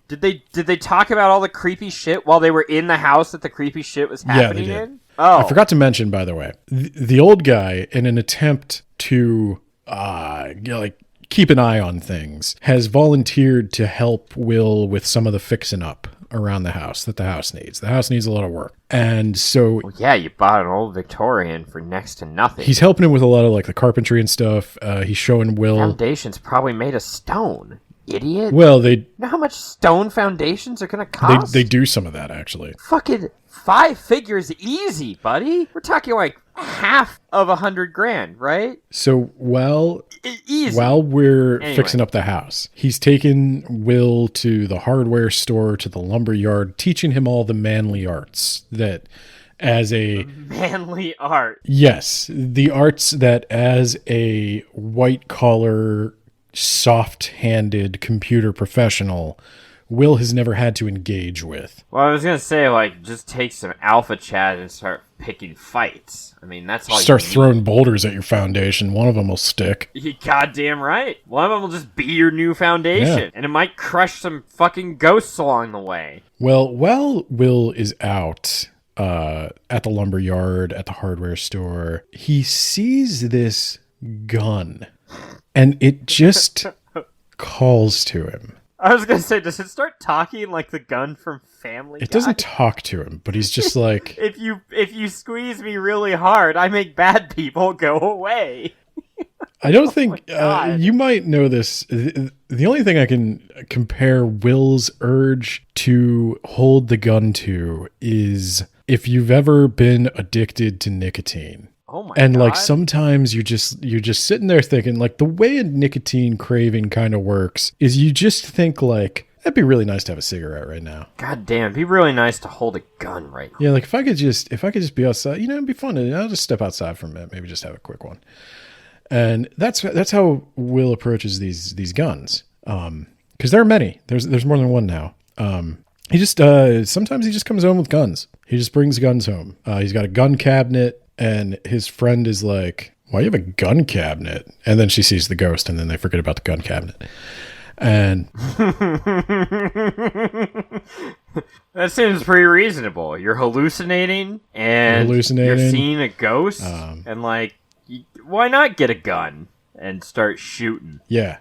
Did they talk about all the creepy shit while they were in the house that the creepy shit was happening in? Oh, I forgot to mention, by the way, the old guy, in an attempt to like keep an eye on things, has volunteered to help Will with some of the fixing up around the house that the house needs. The house needs a lot of work. And so... Well, yeah, you bought an old Victorian for next to nothing. He's helping him with a lot of like the carpentry and stuff. He's showing Will... Foundation's probably made of stone, idiot. Well, You know how much stone foundations are going to cost? They do some of that, actually. Fucking 5 figures easy, buddy. We're talking like half of $100,000, right? So Easy. while we're fixing up the house, he's taken Will to the hardware store, to the lumber yard, teaching him all the manly arts that as a... Manly art. Yes, the arts that as a white-collar, soft-handed computer professional... Will has never had to engage with. Well, I was going to say, like, just take some alpha chat and start picking fights. I mean, that's all Start you need. throwing boulders at your foundation. One of them will stick. You goddamn right. One of them will just be your new foundation. Yeah. And it might crush some fucking ghosts along the way. Well, while Will is out at the lumber yard, at the hardware store, he sees this gun. And it just calls to him. I was going to say, does it start talking like the gun from Family Guy? It doesn't talk to him, but he's just like... If you squeeze me really hard, I make bad people go away. I don't think... God. you might know this. The only thing I can compare Will's urge to hold the gun to is if you've ever been addicted to nicotine. Oh my and God. like sometimes you're just sitting there thinking, like, the way a nicotine craving kind of works is you just think like, that'd be really nice to have a cigarette right now. God damn, it'd be really nice to hold a gun right now. Yeah, like if I could just be outside, it'd be fun. I'll just step outside for a minute, maybe just have a quick one. And that's how Will approaches these guns. Because there are many. There's more than one now. He just sometimes he just comes home with guns. He just brings guns home. He's got a gun cabinet. And his friend is like, why do you have a gun cabinet? And then she sees the ghost, and then they forget about the gun cabinet. And that seems pretty reasonable. You're hallucinating, and you're seeing a ghost, and like, why not get a gun and start shooting? Yeah.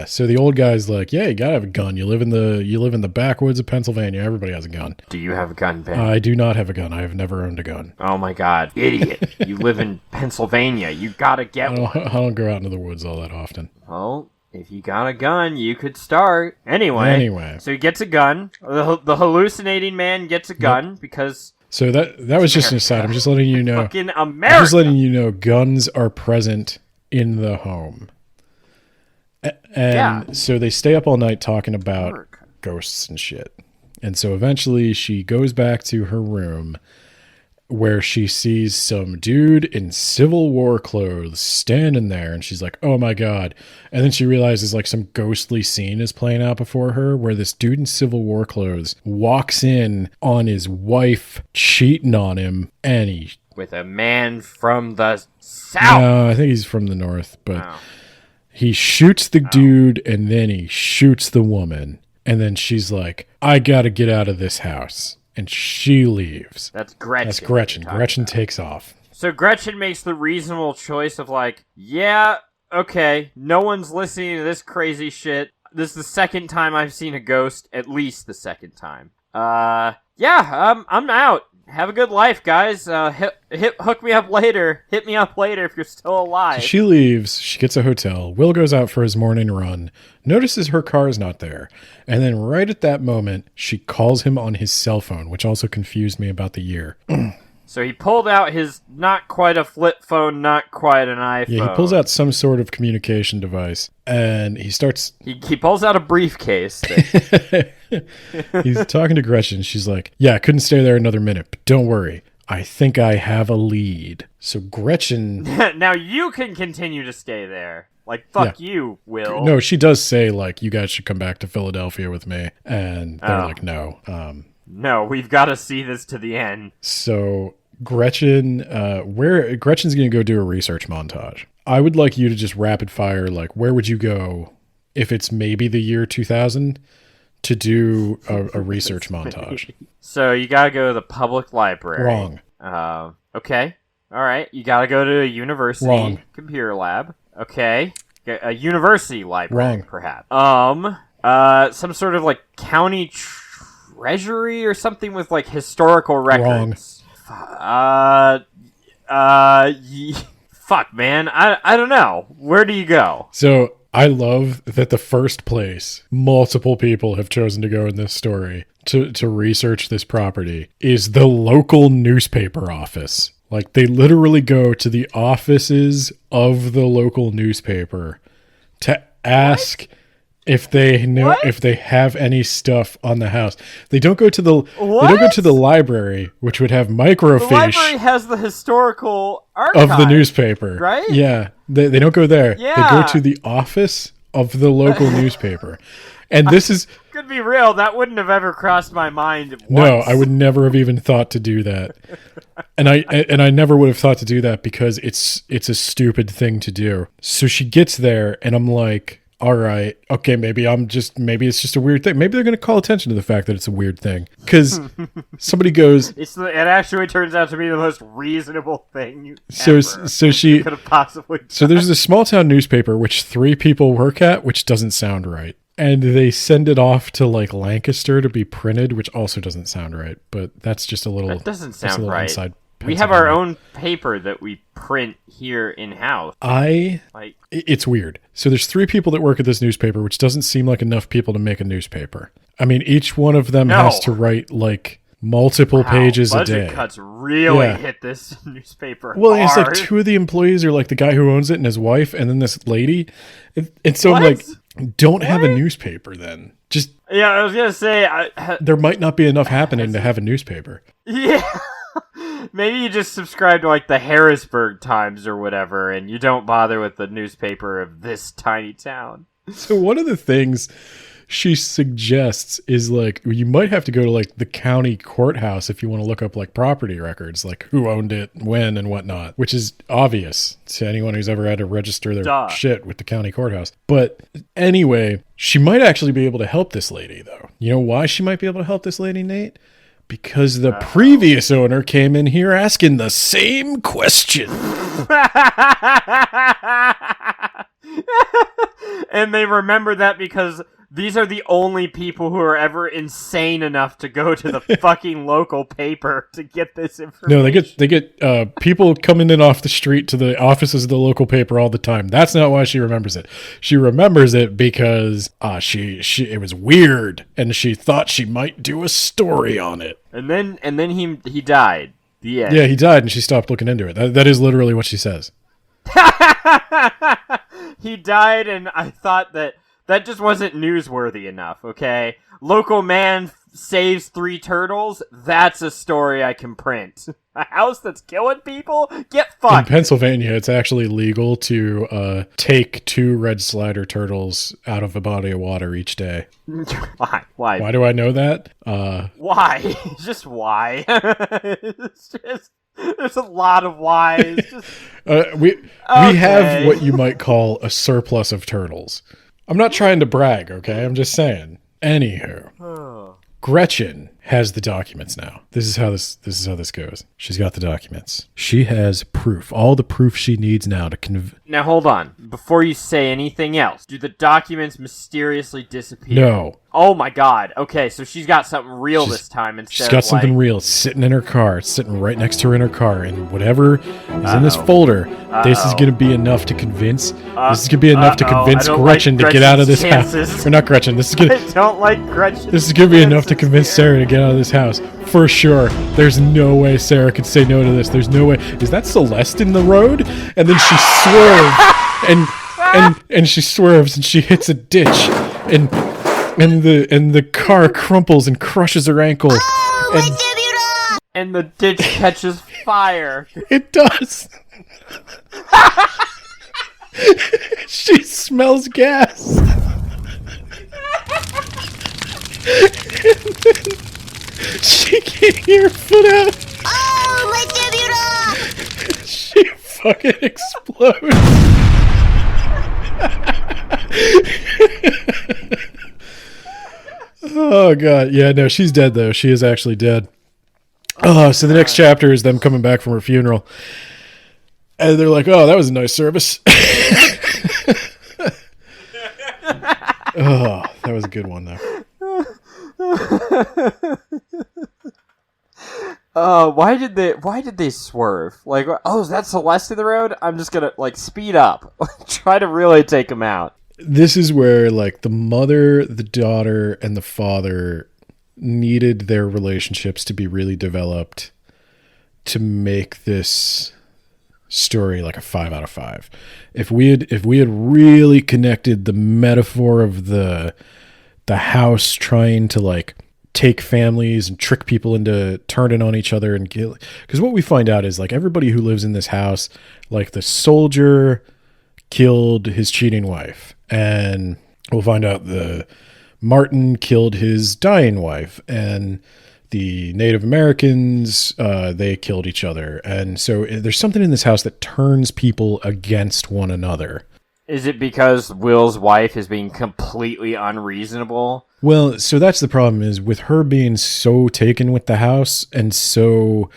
So the old guy's like, yeah, you gotta have a gun. You live in the backwoods of Pennsylvania. Everybody has a gun. Do you have a gun, Ben? I do not have a gun. I have never owned a gun. Oh my God, idiot! You live in Pennsylvania. You gotta get one. I don't go out into the woods all that often. Well, if you got a gun, you could start. Anyway. So he gets a gun. The hallucinating man gets a gun because... So that was just an aside. I'm just letting you know. Fucking America! I'm just letting you know guns are present in the home. And so they stay up all night talking about ghosts and shit. And so eventually she goes back to her room where she sees some dude in Civil War clothes standing there. And she's like, oh my God. And then she realizes like some ghostly scene is playing out before her where this dude in Civil War clothes walks in on his wife cheating on him. And he... With a man from the South. No, I think he's from the North, but... Oh. He shoots the dude, and then he shoots the woman. And then she's like, I gotta get out of this house. And she leaves. That's Gretchen. Gretchen takes off. So Gretchen makes the reasonable choice of like, yeah, okay, no one's listening to this crazy shit. This is the second time I've seen a ghost, at least the second time. I'm out. Have a good life, guys. Hook me up later. Hit me up later if you're still alive. So she leaves. She gets a hotel. Will goes out for his morning run, notices her car is not there. And then right at that moment, she calls him on his cell phone, which also confused me about the year. So he pulled out his not quite a flip phone, not quite an iPhone. Yeah, he pulls out some sort of communication device, and he starts... He pulls out a briefcase. He's talking to Gretchen. She's like, yeah, I couldn't stay there another minute, but don't worry. I think I have a lead. So Gretchen... Now you can continue to stay there. Like, fuck you, Will. No, she does say, like, you guys should come back to Philadelphia with me. And they're like, no. No, we've got to see this to the end. So Gretchen's going to go do a research montage. I would like you to just rapid fire, like, where would you go if it's maybe the year 2000 to do a research montage? So you got to go to the public library. Wrong. Okay. All right. You got to go to a university Wrong. Computer lab. Okay. A university library, Wrong. Perhaps. Some sort of like county treasury or something with like historical records. Wrong. Fuck, man. I don't know. Where do you go? So I love that the first place multiple people have chosen to go in this story to research this property is the local newspaper office. Like, they literally go to the offices of the local newspaper to ask if they know if they have any stuff on the house. They don't go to the library, which would have microfiche. The library has the historical archive of the newspaper, right? Yeah, they don't go there. Yeah. They go to the office of the local newspaper, and this is. Could be real. That wouldn't have ever crossed my mind once. No, I would never have even thought to do that. And I never would have thought to do that because it's a stupid thing to do. So she gets there and I'm like, all right, okay, maybe it's just a weird thing. Maybe they're going to call attention to the fact that it's a weird thing. Because somebody goes... It actually turns out to be the most reasonable thing so she could have possibly done. So there's a small town newspaper which 3 people work at, which doesn't sound right. And they send it off to like Lancaster to be printed, which also doesn't sound right. But that's just a little... That doesn't sound right. Inside we have our own paper that we print here in-house. It's weird. So there's 3 people that work at this newspaper, which doesn't seem like enough people to make a newspaper. I mean, each one of them has to write like multiple pages a day. Budget cuts really hit this newspaper Well, hard. it's like 2 of the employees are like the guy who owns it and his wife, and then this lady. And so I'm like, don't have a newspaper then. Just I was gonna say there might not be enough happening to have a newspaper. Yeah. Maybe you just subscribe to like the Harrisburg Times or whatever, and you don't bother with the newspaper of this tiny town. So one of the things she suggests is like, you might have to go to like the county courthouse if you want to look up like property records, like who owned it, when, and whatnot, which is obvious to anyone who's ever had to register their shit with the county courthouse. But anyway, she might actually be able to help this lady though. You know why she might be able to help this lady, Nate? Because the previous owner came in here asking the same question. And they remember that because these are the only people who are ever insane enough to go to the fucking local paper to get this information. No, they get people coming in off the street to the offices of the local paper all the time. That's not why she remembers it. She remembers it because it was weird and she thought she might do a story on it. And then he died. The end. Yeah, he died and she stopped looking into it. That is literally what she says. He died, and I thought that just wasn't newsworthy enough, okay? Local man saves 3 turtles, that's a story I can print. A house that's killing people? Get fucked! In Pennsylvania, it's actually legal to take 2 red slider turtles out of a body of water each day. Why? Why do I know that? Why? Just why? It's just... There's a lot of whys. We have what you might call a surplus of turtles. I'm not trying to brag, okay? I'm just saying. Anywho, Gretchen has the documents now. This is how this goes. She's got the documents. She has proof. All the proof she needs now to Now hold on. Before you say anything else, do the documents mysteriously disappear? No. Oh my god. Okay, so she's got something real this time instead She's got of something like... real. It's sitting in her car. It's sitting right next to her in her car. And whatever is in this folder, this is going to be enough to convince... this is going to be enough to convince Gretchen to get out of this house. Or not Gretchen. This is going I don't like Gretchen. This is going to be enough to convince Sarah to get out of this house. For sure. There's no way Sarah could say no to this. There's no way. Is that Celeste in the road? And then she swerves. and she swerves and she hits a ditch. And the car crumples and crushes her ankle. And the ditch catches fire. It does. She smells gas. She can't get her foot out. Oh, my debutant! She fucking explodes. Oh god, yeah, no, she's dead though. She is actually dead. Oh, so the next chapter is them coming back from her funeral, and they're like, "Oh, that was a nice service." Oh, that was a good one though. Why did they swerve? Like, oh, is that Celeste in the road? I'm just gonna, like, speed up. Try to really take him out. This is where, like, the mother, the daughter, and the father needed their relationships to be really developed to make this story like a 5 out of 5. If we had really connected the metaphor of the house trying to, like, take families and trick people into turning on each other and kill, because what we find out is, like, everybody who lives in this house, like, the soldier killed his cheating wife, and we'll find out the Martin killed his dying wife, and the Native Americans, they killed each other. And so there's something in this house that turns people against one another. Is it because Will's wife is being completely unreasonable? Well, so that's the problem, is with her being so taken with the house and so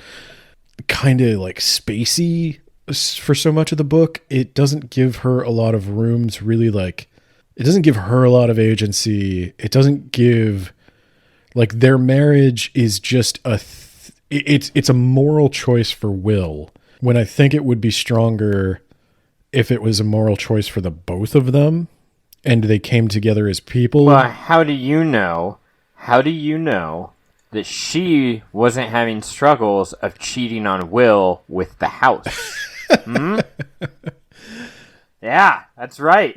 kind of like spacey for so much of the book, it doesn't give her a lot of room to really, like, it doesn't give her a lot of agency. It doesn't give, like, their marriage is just it's a moral choice for Will, when I think it would be stronger if it was a moral choice for the both of them and they came together as people. Well, how do you know that she wasn't having struggles of cheating on Will with the house? Yeah, that's right.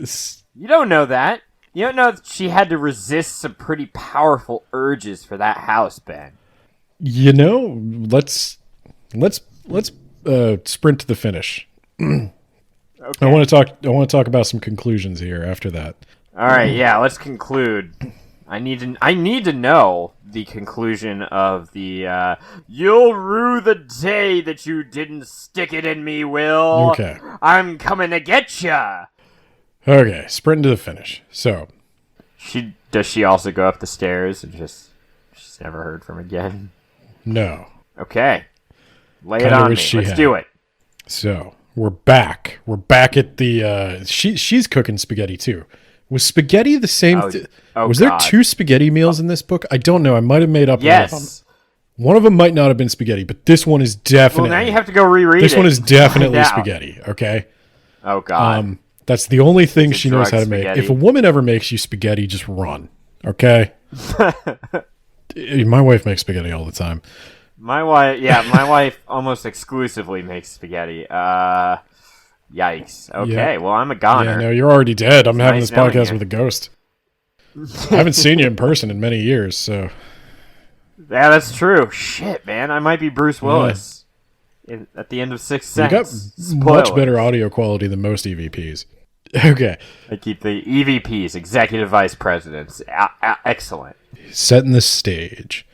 You don't know that. You don't know that she had to resist some pretty powerful urges for that house, Ben. You know, let's sprint to the finish. Okay. I want to talk about some conclusions here after that. All right, yeah, let's conclude. I need to know the conclusion of the "You'll rue the day that you didn't stick it in me, Will. Okay. I'm coming to get ya." Okay, sprint to the finish. So, Does she also go up the stairs and she's never heard from again? no. Okay. Lay it Kinda on me. wish she Let's had. do it. So, we're back. We're back at the she's cooking spaghetti too. Was spaghetti the same was there God. 2 spaghetti meals in this book? I don't know. I might have made up Yes. one of them might not have been spaghetti, but this one is definitely Well, now you have to go reread This it. one is definitely Find out. spaghetti, okay? Oh, God. That's the only thing Is it she knows how to drug make. spaghetti? If a woman ever makes you spaghetti, just run, okay? My wife makes spaghetti all the time. My wife almost exclusively makes spaghetti. Yikes. Okay, Yeah. well, I'm a goner. Yeah, no, you're already dead. I'm having nice this knowing podcast you. with a ghost. I haven't seen you in person in many years, so Yeah, that's true. Shit, man. I might be Bruce Willis at the end of Sixth you got Sense. much Spoilers. better audio quality than most EVPs. Okay, I keep the EVPs, Executive Vice Presidents. Excellent. setting the stage.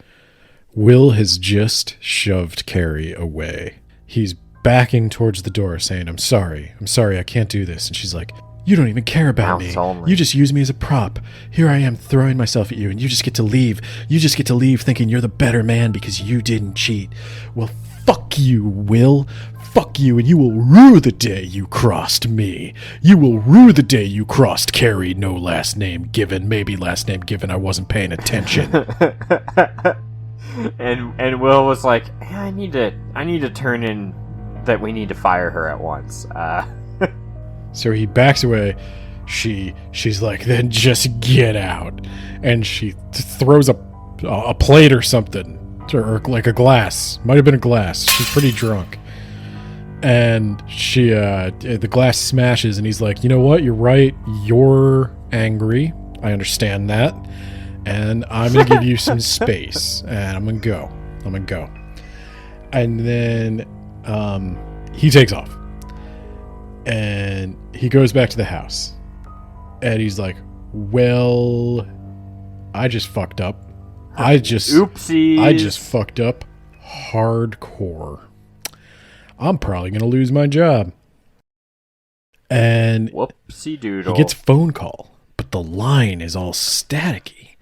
Will has just shoved Carrie away. He's backing towards the door saying, I'm sorry, I can't do this. And she's like, You don't even care about me. Mouths only. You just use me as a prop. Here I am throwing myself at you, and you just get to leave. You just get to leave thinking you're the better man because you didn't cheat. Well, fuck you, Will. Fuck you, and you will rue the day you crossed me. You will rue the day you crossed Carrie, no last name given. Maybe last name given, I wasn't paying attention. And Will was like, I need to turn in that we need to fire her at once. So he backs away. She's like, then just get out. And she throws a plate or something, or like a glass. Might have been a glass. She's pretty drunk. And the glass smashes, and he's like, you know what? You're right. You're angry. I understand that. And I'm going to give you some space. And I'm going to go. And then he takes off. And he goes back to the house. And he's like, well, I just fucked up. Oopsies. I just fucked up hardcore. I'm probably going to lose my job. And whoopsie doodle. He gets a phone call, but the line is all staticky.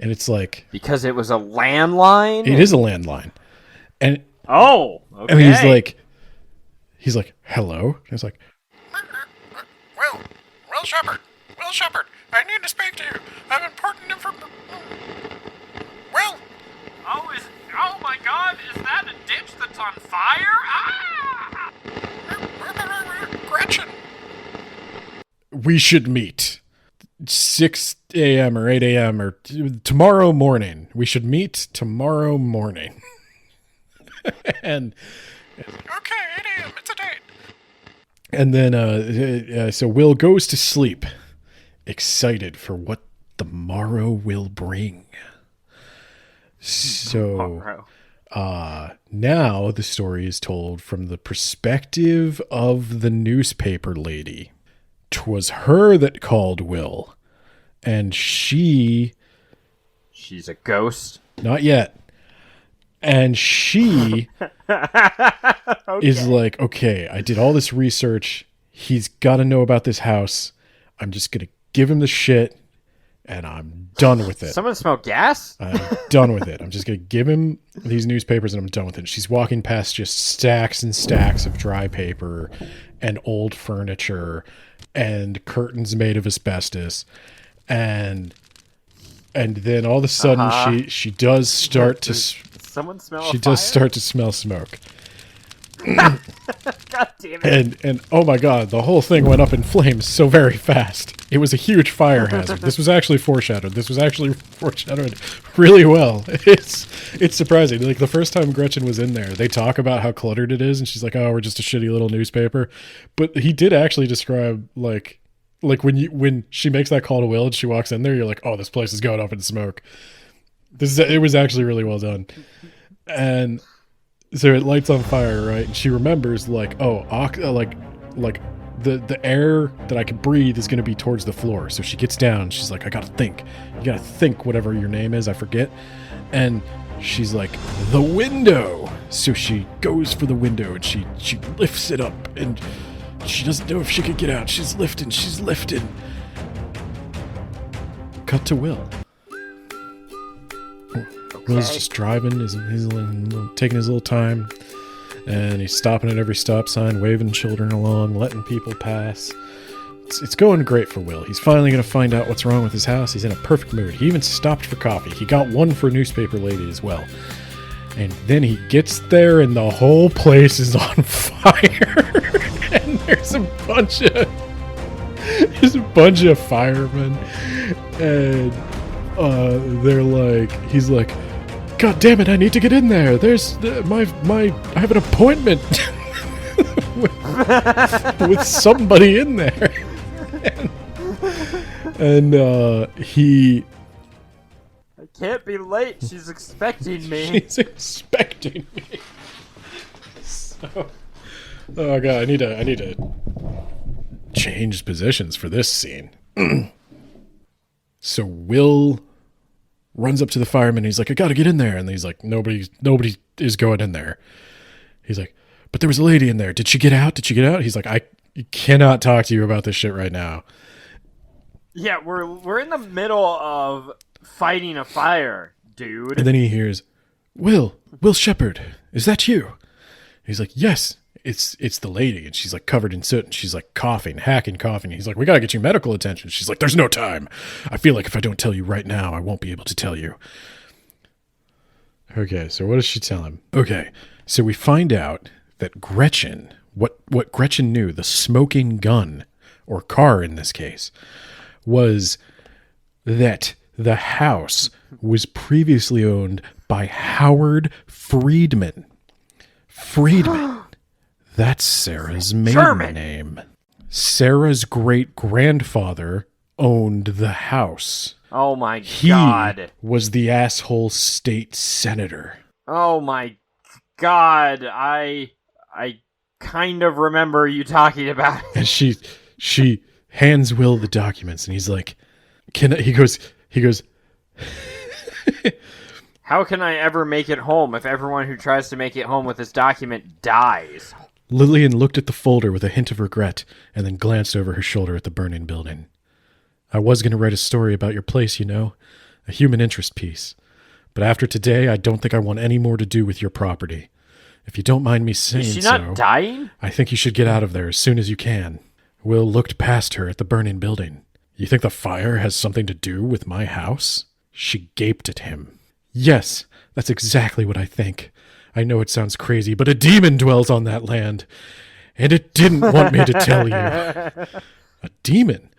And it's like... Because it was a landline? It is a landline. And okay. And he's like, hello? And it's like... Will Shepard, I need to speak to you. I have important information. Will? Oh my god, is that a ditch that's on fire? Ah! Gretchen. We should meet 6 a.m. or 8 a.m. or tomorrow morning. We should meet tomorrow morning. And Okay, 8 a.m. It's a date. And then, so Will goes to sleep, excited for what the morrow will bring. So, now the story is told from the perspective of the newspaper lady. 'Twas her that called Will, and she's a ghost? Not yet. And she is like, okay, I did all this research. He's got to know about this house. I'm just going to give him the shit, and I'm done with it. Someone smell gas? I'm done with it. I'm just going to give him these newspapers, and I'm done with it. She's walking past just stacks and stacks of dry paper and old furniture and curtains made of asbestos. And then all of a sudden she does start to... Someone smell She a does fire? start to smell smoke. God damn it. And oh my god, the whole thing went up in flames so very fast. It was a huge fire hazard. This was actually foreshadowed. Really well. It's surprising. Like the first time Gretchen was in there, they talk about how cluttered it is, and she's like, "Oh, we're just a shitty little newspaper." But he did actually describe like when she makes that call to Will and she walks in there, you're like, "Oh, this place is going up in smoke." It was actually really well done. And so it lights on fire, right? And she remembers like the air that I can breathe is going to be towards the floor. So she gets down. She's like, I got to think. You got to think whatever your name is. I forget. And she's like, the window. So she goes for the window and she lifts it up and she doesn't know if she could get out. She's lifting. Cut to Will. Will's just driving, he's taking his little time, and he's stopping at every stop sign, waving children along, letting people pass. It's going great for Will. He's finally going to find out what's wrong with his house. He's in a perfect mood. He even stopped for coffee. He got one for a newspaper lady as well. And then he gets there, and the whole place is on fire. And there's a bunch of firemen, and he's like, God damn it, I need to get in there. There's I have an appointment with somebody in there. and he... I can't be late. She's expecting me. So, oh god, I need to change positions for this scene. So Will runs up to the fireman. He's like, I gotta get in there. And he's like, nobody is going in there. He's like, but there was a lady in there. Did she get out? He's like, cannot talk to you about this shit right now. Yeah, we're in the middle of fighting a fire, dude. And then he hears, Will Shepherd, is that you? And he's like, yes, it's the lady. And she's like covered in soot and she's like coughing. He's like, we got to get you medical attention. She's like, there's no time. I feel like if I don't tell you right now, I won't be able to tell you. Okay, so what does she tell him? Okay, so we find out that Gretchen, what Gretchen knew, the smoking gun, or car in this case, was that the house was previously owned by Howard Friedman. That's Sarah's maiden name. Sarah's great-grandfather owned the house. Oh my He god. was the asshole state senator. Oh my god. I kind of remember you talking about it. And she hands Will the documents and he's like, he goes, How can I ever make it home if everyone who tries to make it home with this document dies? Lillian looked at the folder with a hint of regret and then glanced over her shoulder at the burning building. I was going to write a story about your place, you know, a human interest piece. But after today, I don't think I want any more to do with your property. If you don't mind me saying so... Is she not dying? I think you should get out of there as soon as you can. Will looked past her at the burning building. You think the fire has something to do with my house? She gaped at him. Yes, that's exactly what I think. I know it sounds crazy, but a demon dwells on that land. And it didn't want me to tell you. A demon?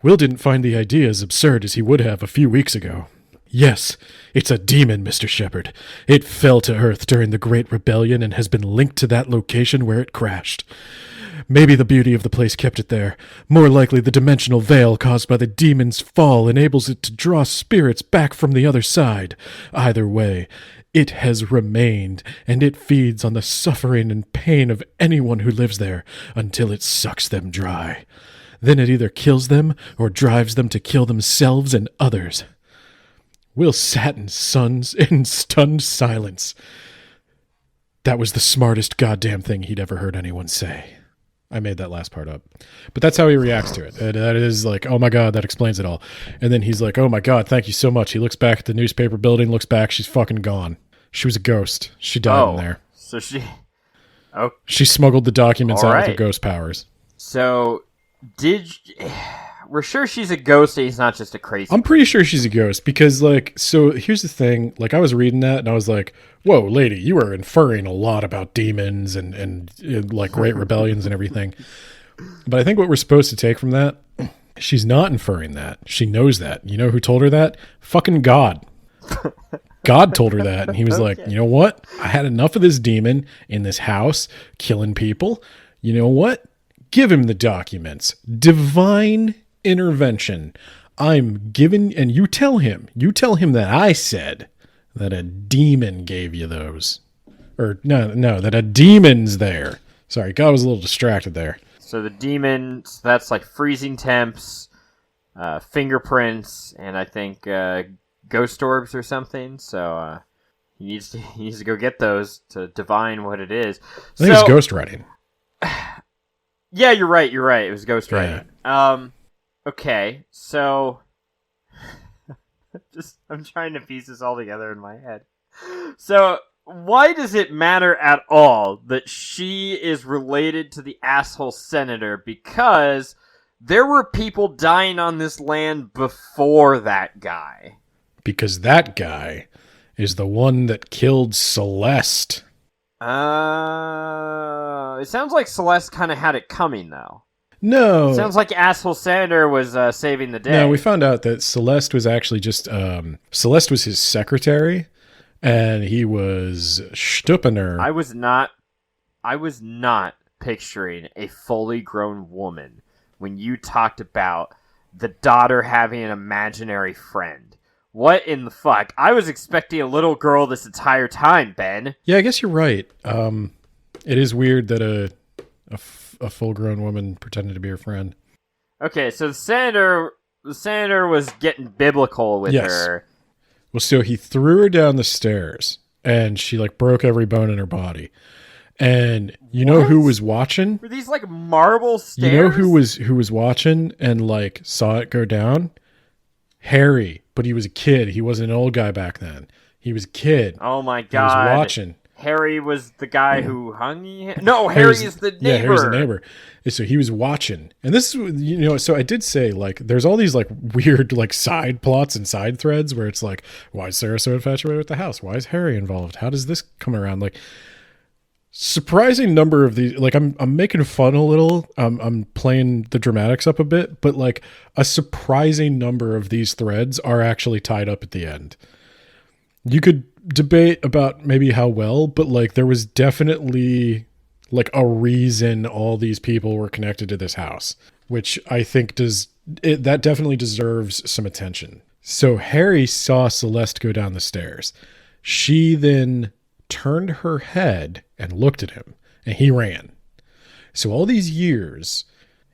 Will didn't find the idea as absurd as he would have a few weeks ago. Yes, it's a demon, Mr. Shepherd. It fell to Earth during the Great Rebellion and has been linked to that location where it crashed. Maybe the beauty of the place kept it there. More likely the dimensional veil caused by the demon's fall enables it to draw spirits back from the other side. Either way, it has remained, and it feeds on the suffering and pain of anyone who lives there until it sucks them dry. Then it either kills them or drives them to kill themselves and others. Will sat in stunned silence. That was the smartest goddamn thing he'd ever heard anyone say. I made that last part up. But that's how he reacts to it. And that is like, oh my God, that explains it all. And then he's like, oh my God, thank you so much. He looks back at the newspaper building, looks back, she's fucking gone. She was a ghost. She died in there. So she... Oh. She smuggled the documents All out right. with her ghost powers. So, we're sure she's a ghost and he's not just a crazy... I'm pretty sure she's a ghost because, like, so here's the thing. Like, I was reading that and I was like, whoa, lady, you are inferring a lot about demons and like, great rebellions and everything. But I think what we're supposed to take from that, she's not inferring that. She knows that. You know who told her that? Fucking God. God told her that. And he was like, you know what? I had enough of this demon in this house killing people. You know what? Give him the documents. Divine intervention. I'm giving, and you tell him that I said that a demon gave you those. Or no, that a demon's there. Sorry, God was a little distracted there. So the demons, that's like freezing temps, fingerprints, and I think ghost orbs or something. So he needs to go get those to divine what it is. I think it's ghost writing. Yeah, you're right. It was ghost writing. Yeah. Okay, so I'm trying to piece this all together in my head. So why does it matter at all that she is related to the asshole senator? Because there were people dying on this land before that guy. Because that guy is the one that killed Celeste. It sounds like Celeste kind of had it coming, though. No. It sounds like asshole senator was saving the day. No, we found out that Celeste was actually just... Celeste was his secretary, and he was Stuppener. I was not picturing a fully grown woman when you talked about the daughter having an imaginary friend. What in the fuck? I was expecting a little girl this entire time, Ben. Yeah, I guess you're right. It is weird that a full-grown woman pretended to be her friend. Okay, so the senator was getting biblical with her. Well, so he threw her down the stairs, and she like broke every bone in her body. And you know who was watching? Were these like marble stairs? You know who was watching and like saw it go down? Harry, but he was a kid. He wasn't an old guy back then. He was a kid. Oh my He god. was watching. Harry was the guy who hung you? No, Harry is the neighbor. Yeah, Harry's the neighbor. So he was watching. And this is, you know, so I did say, like, there's all these, like, weird, like, side plots and side threads where it's like, why is Sarah so infatuated with the house? Why is Harry involved? How does this come around? Like, surprising number of these, like, I'm making fun a little. I'm playing the dramatics up a bit, but, like, a surprising number of these threads are actually tied up at the end. You could debate about maybe how well, but like there was definitely like a reason all these people were connected to this house, which I think that definitely deserves some attention. So Harry saw Celeste go down the stairs. She then turned her head and looked at him, and he ran. So all these years,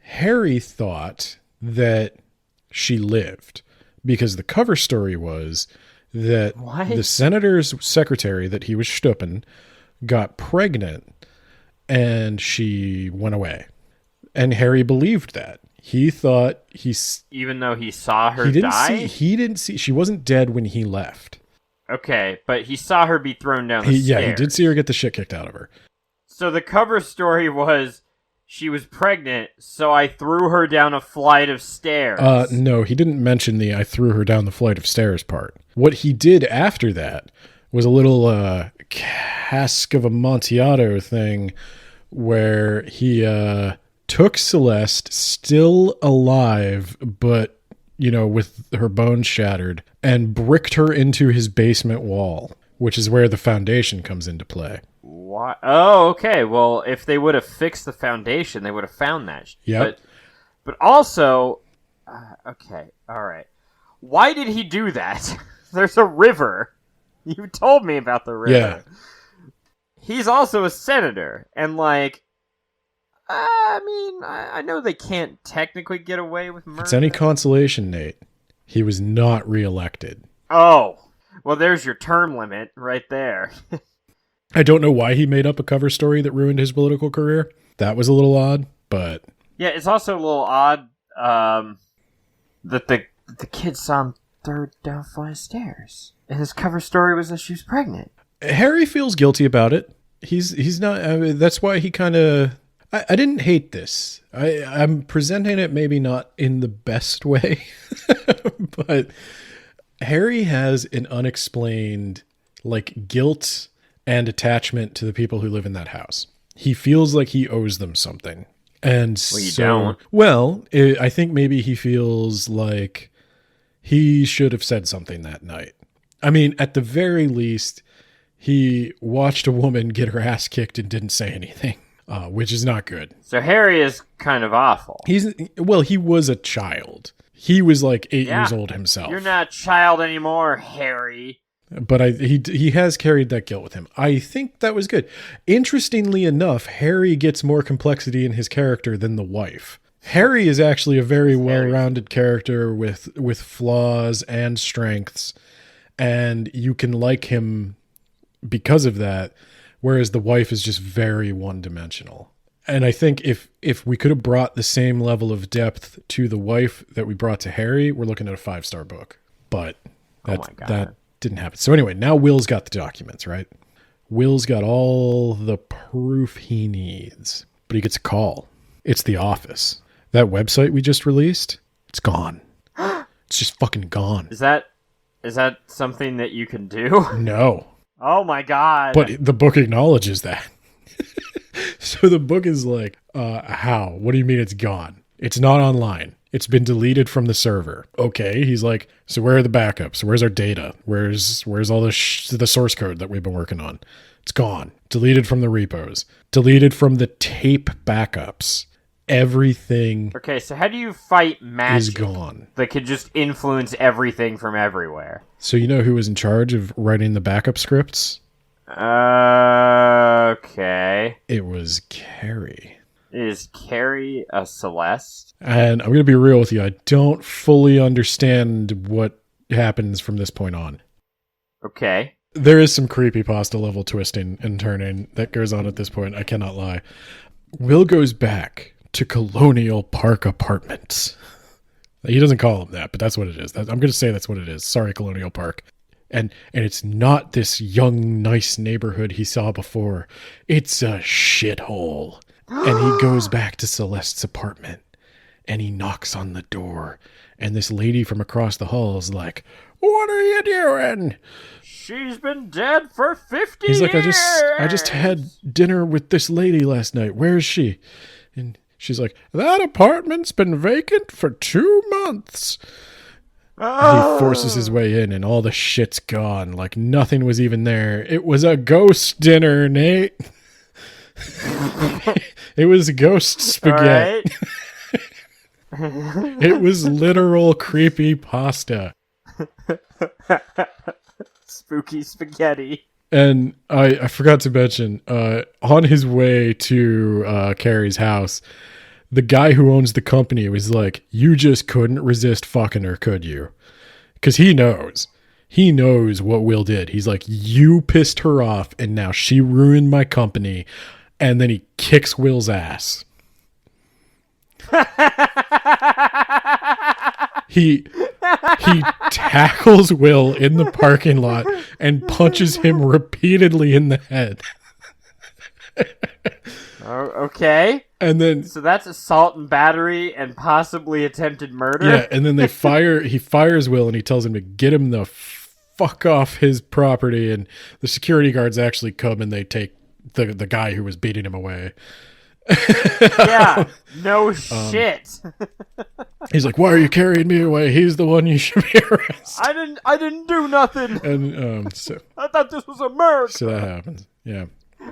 Harry thought that she lived because the cover story was that the senator's secretary that he was shtupping got pregnant and she went away. And Harry believed that. He thought even though he saw her die? He didn't see, she wasn't dead when he left. Okay, but he saw her be thrown down the stairs. Yeah, he did see her get the shit kicked out of her. So the cover story was she was pregnant, so I threw her down a flight of stairs. No, he didn't mention the I threw her down the flight of stairs part. What he did after that was a little cask of Amontillado thing where he took Celeste, still alive, but, you know, with her bones shattered, and bricked her into his basement wall, which is where the foundation comes into play. What? Oh, okay. Well, if they would have fixed the foundation, they would have found that. Yeah. But also, okay, all right. Why did he do that? There's a river. You told me about the river. Yeah. He's also a senator, and like, I mean, I know they can't technically get away with murder. If it's any consolation, Nate, he was not reelected. Oh, well, there's your term limit right there. I don't know why he made up a cover story that ruined his political career. That was a little odd, but... Yeah, it's also a little odd that the kid saw him third down flight of stairs. And his cover story was that she was pregnant. Harry feels guilty about it. He's not... I mean, that's why he kind of... I didn't hate this. I'm presenting it maybe not in the best way, but Harry has an unexplained, like, guilt and attachment to the people who live in that house. He feels like he owes them something. And well, you so, don't. Well, I think maybe he feels like he should have said something that night. I mean, at the very least, he watched a woman get her ass kicked and didn't say anything, which is not good. So Harry is kind of awful. He was a child. He was like 8 years old himself. You're not a child anymore, Harry. But he has carried that guilt with him. I think that was good. Interestingly enough, Harry gets more complexity in his character than the wife. Harry is actually a very well-rounded character with flaws and strengths, and you can like him because of that, whereas the wife is just very one-dimensional. And I think if we could have brought the same level of depth to the wife that we brought to Harry, we're looking at a 5-star book. But that didn't happen. So anyway, now Will's got the documents, right? Will's got all the proof he needs, but he gets a call. It's the office. That website we just released, it's gone. It's just fucking gone. Is that something that you can do? No. Oh my god. But the book acknowledges that. So the book is like, how? What do you mean it's gone? It's not online. It's been deleted from the server. Okay, he's like, so where are the backups? Where's our data? Where's all the source code that we've been working on? It's gone. Deleted from the repos. Deleted from the tape backups. Everything. Okay, so how do you fight magic is gone that could just influence everything from everywhere? So you know who was in charge of writing the backup scripts? Okay. It was Carrie. Is Carrie a Celeste? And I'm going to be real with you. I don't fully understand what happens from this point on. Okay. There is some creepypasta level twisting and turning that goes on at this point. I cannot lie. Will goes back to Colonial Park Apartments. He doesn't call them that, but that's what it is. I'm going to say that's what it is. Sorry, Colonial Park. And it's not this young, nice neighborhood he saw before. It's a shithole. And he goes back to Celeste's apartment. And he knocks on the door. And this lady from across the hall is like, "What are you doing?" She's been dead for 50 He's like, years. I just had dinner with this lady last night. Where is she? And she's like, "That apartment's been vacant for 2 months." And he forces his way in, and all the shit's gone. Like nothing was even there. It was a ghost dinner, Nate. It was ghost spaghetti. Right. It was literal creepy pasta. Spooky spaghetti. And I forgot to mention, on his way to Carrie's house, the guy who owns the company was like, "You just couldn't resist fucking her, could you?" Because he knows. He knows what Will did. He's like, "You pissed her off, and now she ruined my company." And then he kicks Will's ass. He tackles Will in the parking lot and punches him repeatedly in the head. Oh, okay. And then So that's assault and battery and possibly attempted murder? yeah, and then he fires Will and he tells him to get him the fuck off his property, and the security guards actually come and they take the guy who was beating him away. Yeah, no shit. He's like, "Why are you carrying me away? He's the one you should be arrested." I didn't do nothing. And so I thought this was a murder. that happens. Yeah.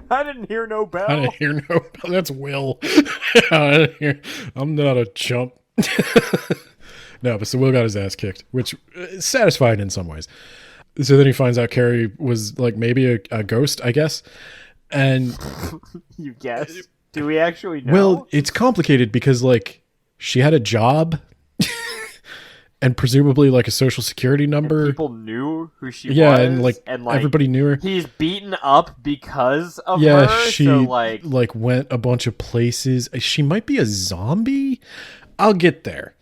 I didn't hear no bell. I didn't hear no. That's Will. I'm not a chump. No, but so Will got his ass kicked, which is satisfying in some ways. So then he finds out Carrie was like maybe a ghost, I guess. And You guess? Do we actually know? well, it's complicated because like she had a job and presumably like a social security number. People knew who she was. Yeah, and like everybody knew her. He's beaten up because of Yeah, her. she So like went a bunch of places. She might be a zombie. I'll get there.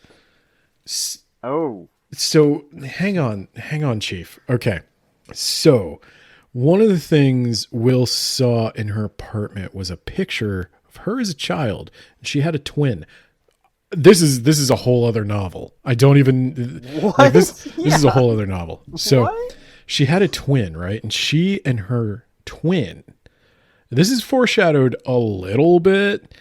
oh, So hang on, Chief. Okay. So one of the things Will saw in her apartment was a picture of her as a child, and she had a twin. This is a whole other novel. I don't even like this. This is a whole other novel. So What? she had a twin, right? And she and her twin. This is foreshadowed a little bit.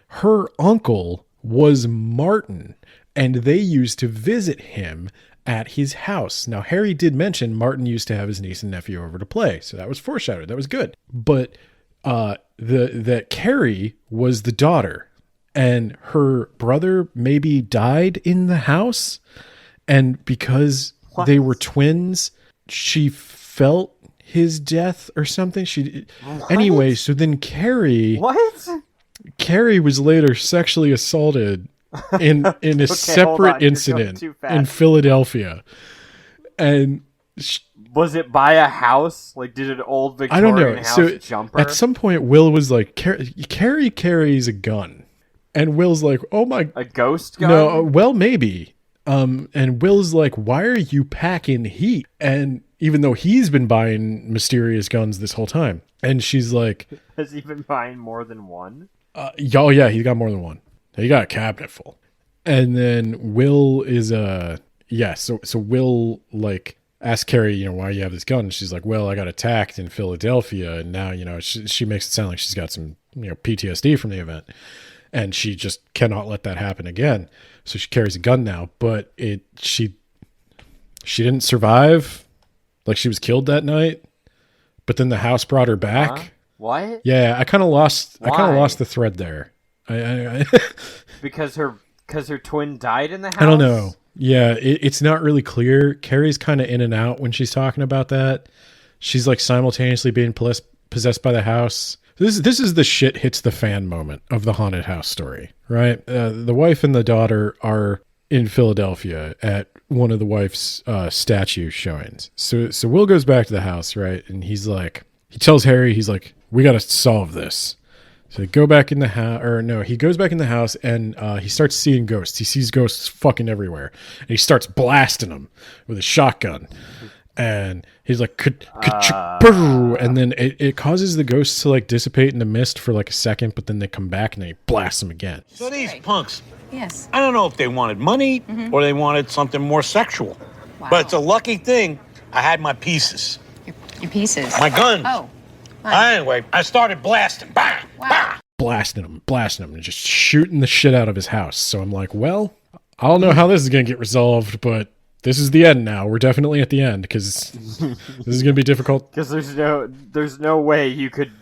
Her uncle was Martin, and they used to visit him at his house. Now, Harry did mention Martin used to have his niece and nephew over to play, so that was foreshadowed. That was good. But that Carrie was the daughter, and her brother maybe died in the house, and because they were twins, she felt his death or something. Anyway, so then Carrie was later sexually assaulted in a separate incident in Philadelphia. And was it by a house? Like, did an old I don't Victorian know. house So jump her? at some point, Will was like, Carrie carries a gun. And Will's like, "Oh my." A ghost gun? No, well, maybe. And Will's like, "Why are you packing heat?" And even though he's been buying mysterious guns this whole time. And she's like, Has he been buying more than one? oh yeah, he got more than one. He got a cabinet full. And then Will is so Will like asks Carrie, why you have this gun? And she's like, "Well, I got attacked in Philadelphia, and now, she makes it sound like she's got some, PTSD from the event. And she just cannot let that happen again. So she carries a gun now, but she didn't survive. Like, she was killed that night, but then the house brought her back. Huh? What? Yeah, I kind of lost Why? the thread there. I Because her twin died in the house? I don't know. Yeah, it's not really clear. Carrie's kind of in and out when she's talking about that. She's like simultaneously being possessed by the house. This is the shit hits the fan moment of the haunted house story, right? The wife and the daughter are in Philadelphia at one of the wife's statue showings. So Will goes back to the house, right? And he tells Harry, he's like, we got to solve this. So they go back in the house, he goes back in the house and he starts seeing ghosts. He sees ghosts fucking everywhere. And he starts blasting them with a shotgun. And he's like, and then it causes the ghosts to like dissipate into mist for like a second, but then they come back and they blast them again. So these punks, Yes. I don't know if they wanted money or they wanted something more sexual. Wow. But it's a lucky thing I had my pieces. Your pieces. My guns. Oh. Anyway, I started blasting. Bang! Wow. Bang! Blasting him, and just shooting the shit out of his house. So I'm like, well, I don't know how this is going to get resolved, but this is the end now. We're definitely at the end because this is going to be difficult. Because there's no way you could,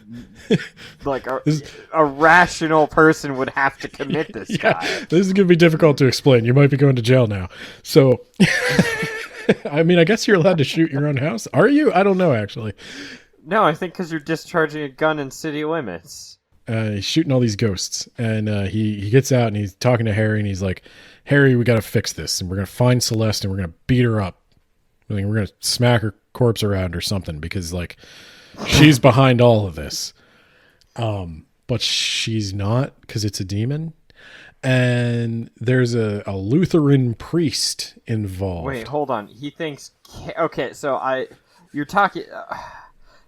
like, a rational person would have to commit this guy. This is going to be difficult to explain. You might be going to jail now. So, I mean, I guess you're allowed to shoot your own house. Are you? I don't know, actually. No, I think because you're discharging a gun in city limits. He's shooting all these ghosts, and he gets out and he's talking to Harry, and he's like, Harry, we got to fix this, and we're going to find Celeste, and we're going to beat her up. I mean, we're going to smack her corpse around or something, because, like, she's behind all of this. But she's not, because it's a demon. And there's a Lutheran priest involved. Wait, hold on. He thinks... Okay, so you're talking...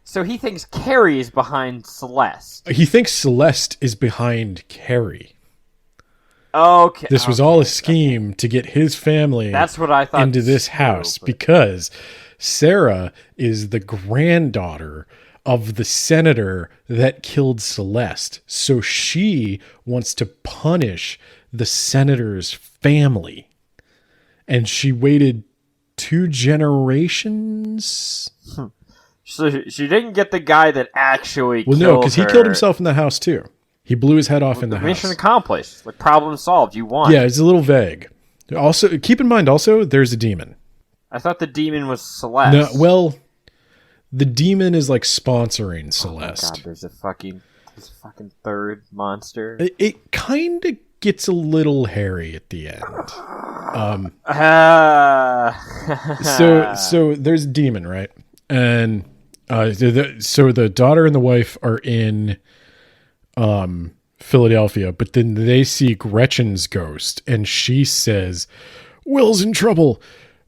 So he thinks Carrie is behind Celeste. He thinks Celeste is behind Carrie. Okay. This was all a scheme to get his family That's what I thought into this house because Sarah is the granddaughter of the senator that killed Celeste. So she wants to punish the senator's family. And she waited 2 generations. So she didn't get the guy that actually killed her. Well, no, because he killed himself in the house, too. He blew his head off in the house. Mission accomplished. Like, problem solved. You won. Yeah, it's a little vague. Also, keep in mind, there's a demon. I thought the demon was Celeste. No, well, the demon is, like, sponsoring Celeste. Oh my god, there's a fucking third monster. It kind of gets a little hairy at the end. So there's a demon, right? And so the daughter and the wife are in Philadelphia, but then they see Gretchen's ghost, and she says, Will's in trouble.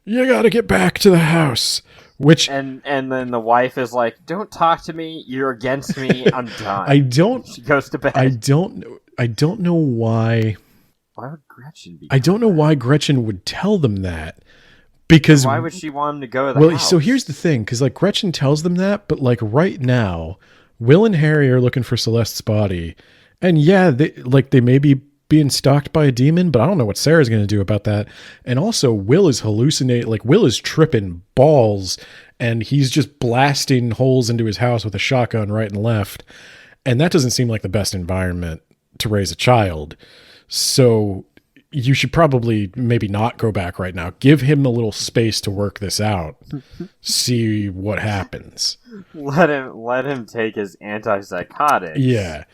You gotta get back to the house. Which and then the wife is like, don't talk to me. You're against me. I'm done. She goes to bed. I don't know why. Why would Gretchen be? I don't know why Gretchen would tell them that. Because why would she want him to go to the house? So here's the thing, because like Gretchen tells them that, but like right now, Will and Harry are looking for Celeste's body, and yeah, they may be being stalked by a demon, but I don't know what Sarah's going to do about that. And also, Will is hallucinating, like Will is tripping balls, and he's just blasting holes into his house with a shotgun right and left, and that doesn't seem like the best environment to raise a child. So you should probably maybe not go back right now. Give him a little space to work this out. See what happens. Let him take his antipsychotics. Yeah.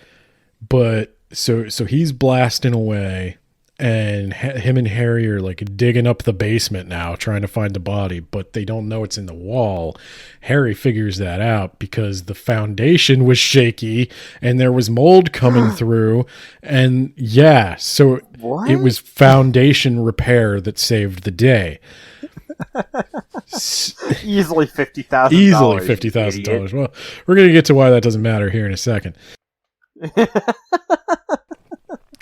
But so he's blasting away, and him and Harry are like digging up the basement now, trying to find the body, but they don't know it's in the wall. Harry figures that out because the foundation was shaky and there was mold coming through. And yeah, so what? It was foundation repair that saved the day. Easily $50,000. Easily $50,000. Well, we're going to get to why that doesn't matter here in a second.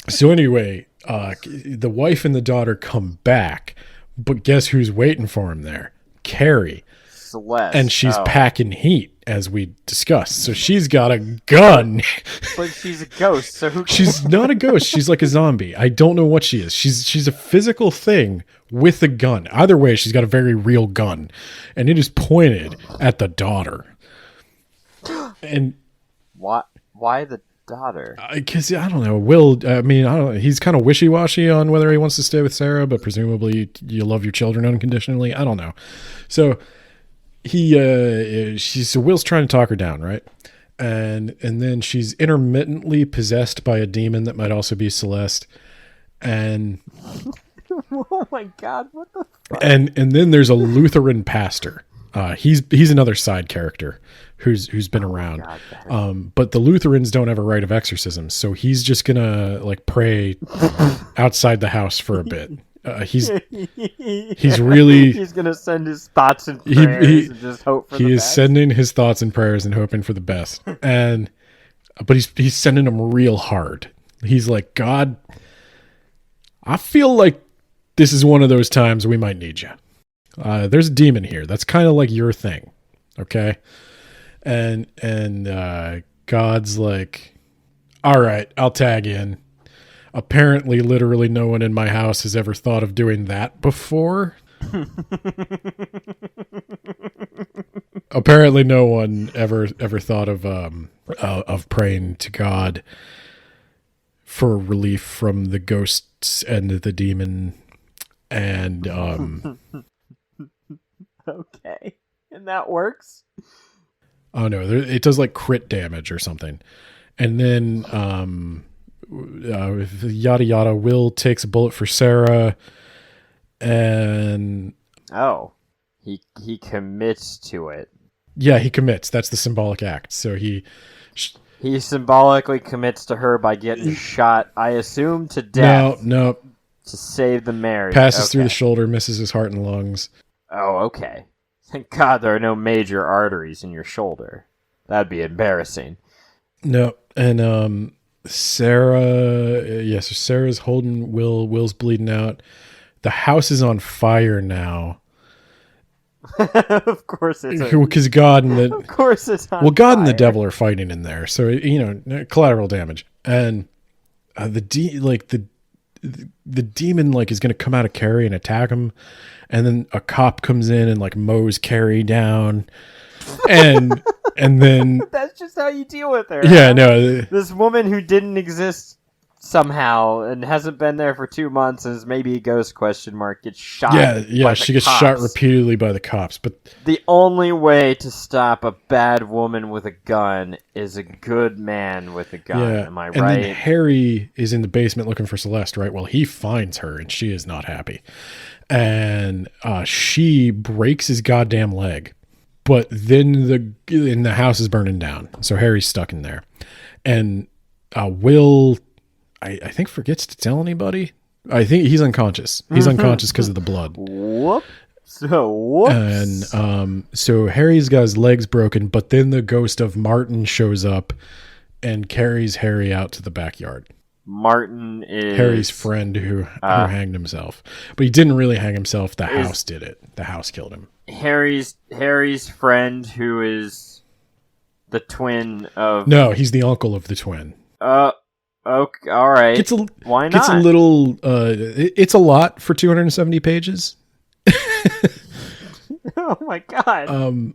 So anyway, the wife and the daughter come back, but guess who's waiting for him there? Carrie. Celeste. And she's packing heat, as we discussed. So she's got a gun. But she's a ghost, so who cares? She's not a ghost. She's like a zombie. I don't know what she is. She's a physical thing with a gun. Either way, she's got a very real gun. And it is pointed at the daughter. And why the daughter? Because I don't know. Will, I mean, I don't know. He's kind of wishy-washy on whether he wants to stay with Sarah, but presumably you love your children unconditionally. I don't know. So so Will's trying to talk her down, right? And then she's intermittently possessed by a demon that might also be Celeste. And Oh my god, what the fuck? And then there's a Lutheran pastor. He's another side character who's been around. But the Lutherans don't have a rite of exorcism, so he's just gonna like pray outside the house for a bit. He's really he's gonna send his thoughts and prayers and just hope for the best. He is sending his thoughts and prayers and hoping for the best. But he's sending them real hard. He's like, God, I feel like this is one of those times we might need you. There's a demon here. That's kind of like your thing. Okay. And God's like, all right, I'll tag in. Apparently, literally no one in my house has ever thought of doing that before. Apparently no one ever thought of praying to God for relief from the ghosts and the demon. And okay, and that works. Oh no, it does like crit damage or something. And then yada yada. Will takes a bullet for Sarah, and he commits to it. Yeah, he commits. That's the symbolic act. So he symbolically commits to her by getting shot, I assume, to death. No. To save the marriage. Passes through the shoulder, misses his heart and lungs. Oh, okay. Thank God there are no major arteries in your shoulder. That'd be embarrassing. No, and Sarah, so Sarah's holding Will. Will's bleeding out. The house is on fire now. Of course it's because God and the of course it's on well, God fire. and the devil are fighting in there, so collateral damage, and the demon like is going to come out of Carrie and attack him, and then a cop comes in and like mows Carrie down, and then that's just how you deal with her. Yeah, huh? no, this woman who didn't exist somehow and hasn't been there for 2 months and is maybe a ghost ? Gets shot. Yeah, she gets shot repeatedly by the cops. But the only way to stop a bad woman with a gun is a good man with a gun. Yeah, am I right? And then Harry is in the basement looking for Celeste, right? Well, he finds her and she is not happy, and she breaks his goddamn leg. But then the house is burning down, so Harry's stuck in there, and Will, I think, forgets to tell anybody. I think he's unconscious. He's unconscious because of the blood. Whoops. And so Harry's got his legs broken, but then the ghost of Martin shows up and carries Harry out to the backyard. Martin is Harry's friend who hanged himself, but he didn't really hang himself. The house did it. The house killed him. Harry's friend who is the twin of... No, he's the uncle of the twin. Okay, all right. Why not? It's a little... it's a lot for 270 pages. Oh my god.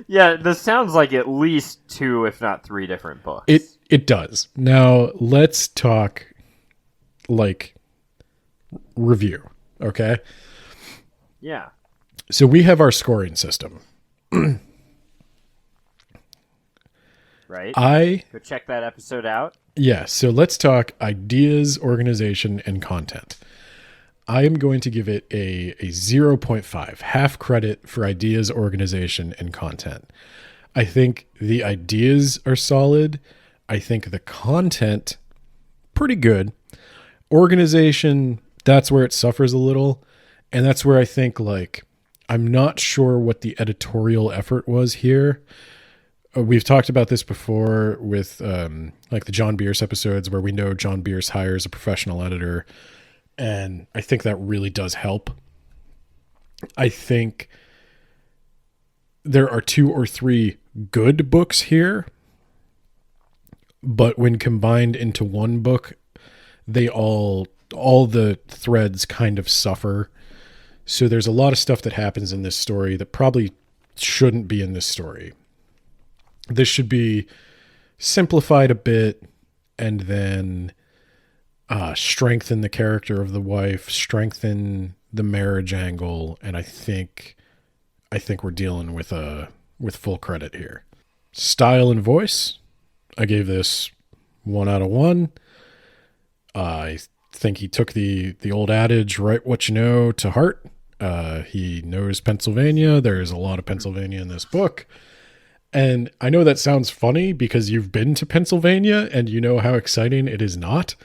Yeah, this sounds like at least 2, if not 3 different books. It does. Now, let's talk, like, review, okay? Yeah. So we have our scoring system. Right? Go check that episode out. Yeah, so let's talk ideas, organization, and content. I am going to give it a 0.5, half credit for ideas, organization, and content. I think the ideas are solid. I think the content, pretty good. Organization, that's where it suffers a little. And that's where I think, like, I'm not sure what the editorial effort was here. We've talked about this before with like the John Bierce episodes where we know John Bierce hires a professional editor. And I think that really does help. I think there are 2 or 3 good books here, but when combined into one book, they all the threads kind of suffer. So there's a lot of stuff that happens in this story that probably shouldn't be in this story. This should be simplified a bit and then strengthen the character of the wife, strengthen the marriage angle, and I think we're dealing with full credit here. Style and voice, I gave this 1 out of 1. I think he took the old adage, write what you know, to heart. He knows Pennsylvania. There's a lot of Pennsylvania in this book. And I know that sounds funny because you've been to Pennsylvania and you know how exciting it is not.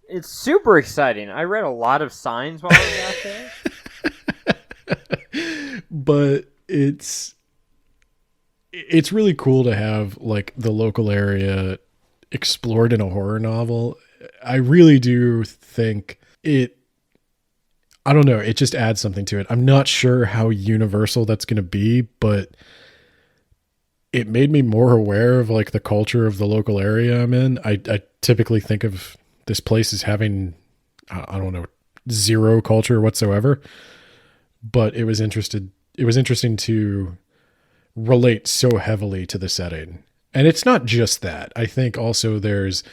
It's super exciting. I read a lot of signs while I was out there. But it's really cool to have like the local area explored in a horror novel. I really do think I don't know, it just adds something to it. I'm not sure how universal that's going to be, but it made me more aware of like the culture of the local area I'm in. I typically think of this place as having, I don't know, zero culture whatsoever, but it was interesting to relate so heavily to the setting. And it's not just that. I think also there's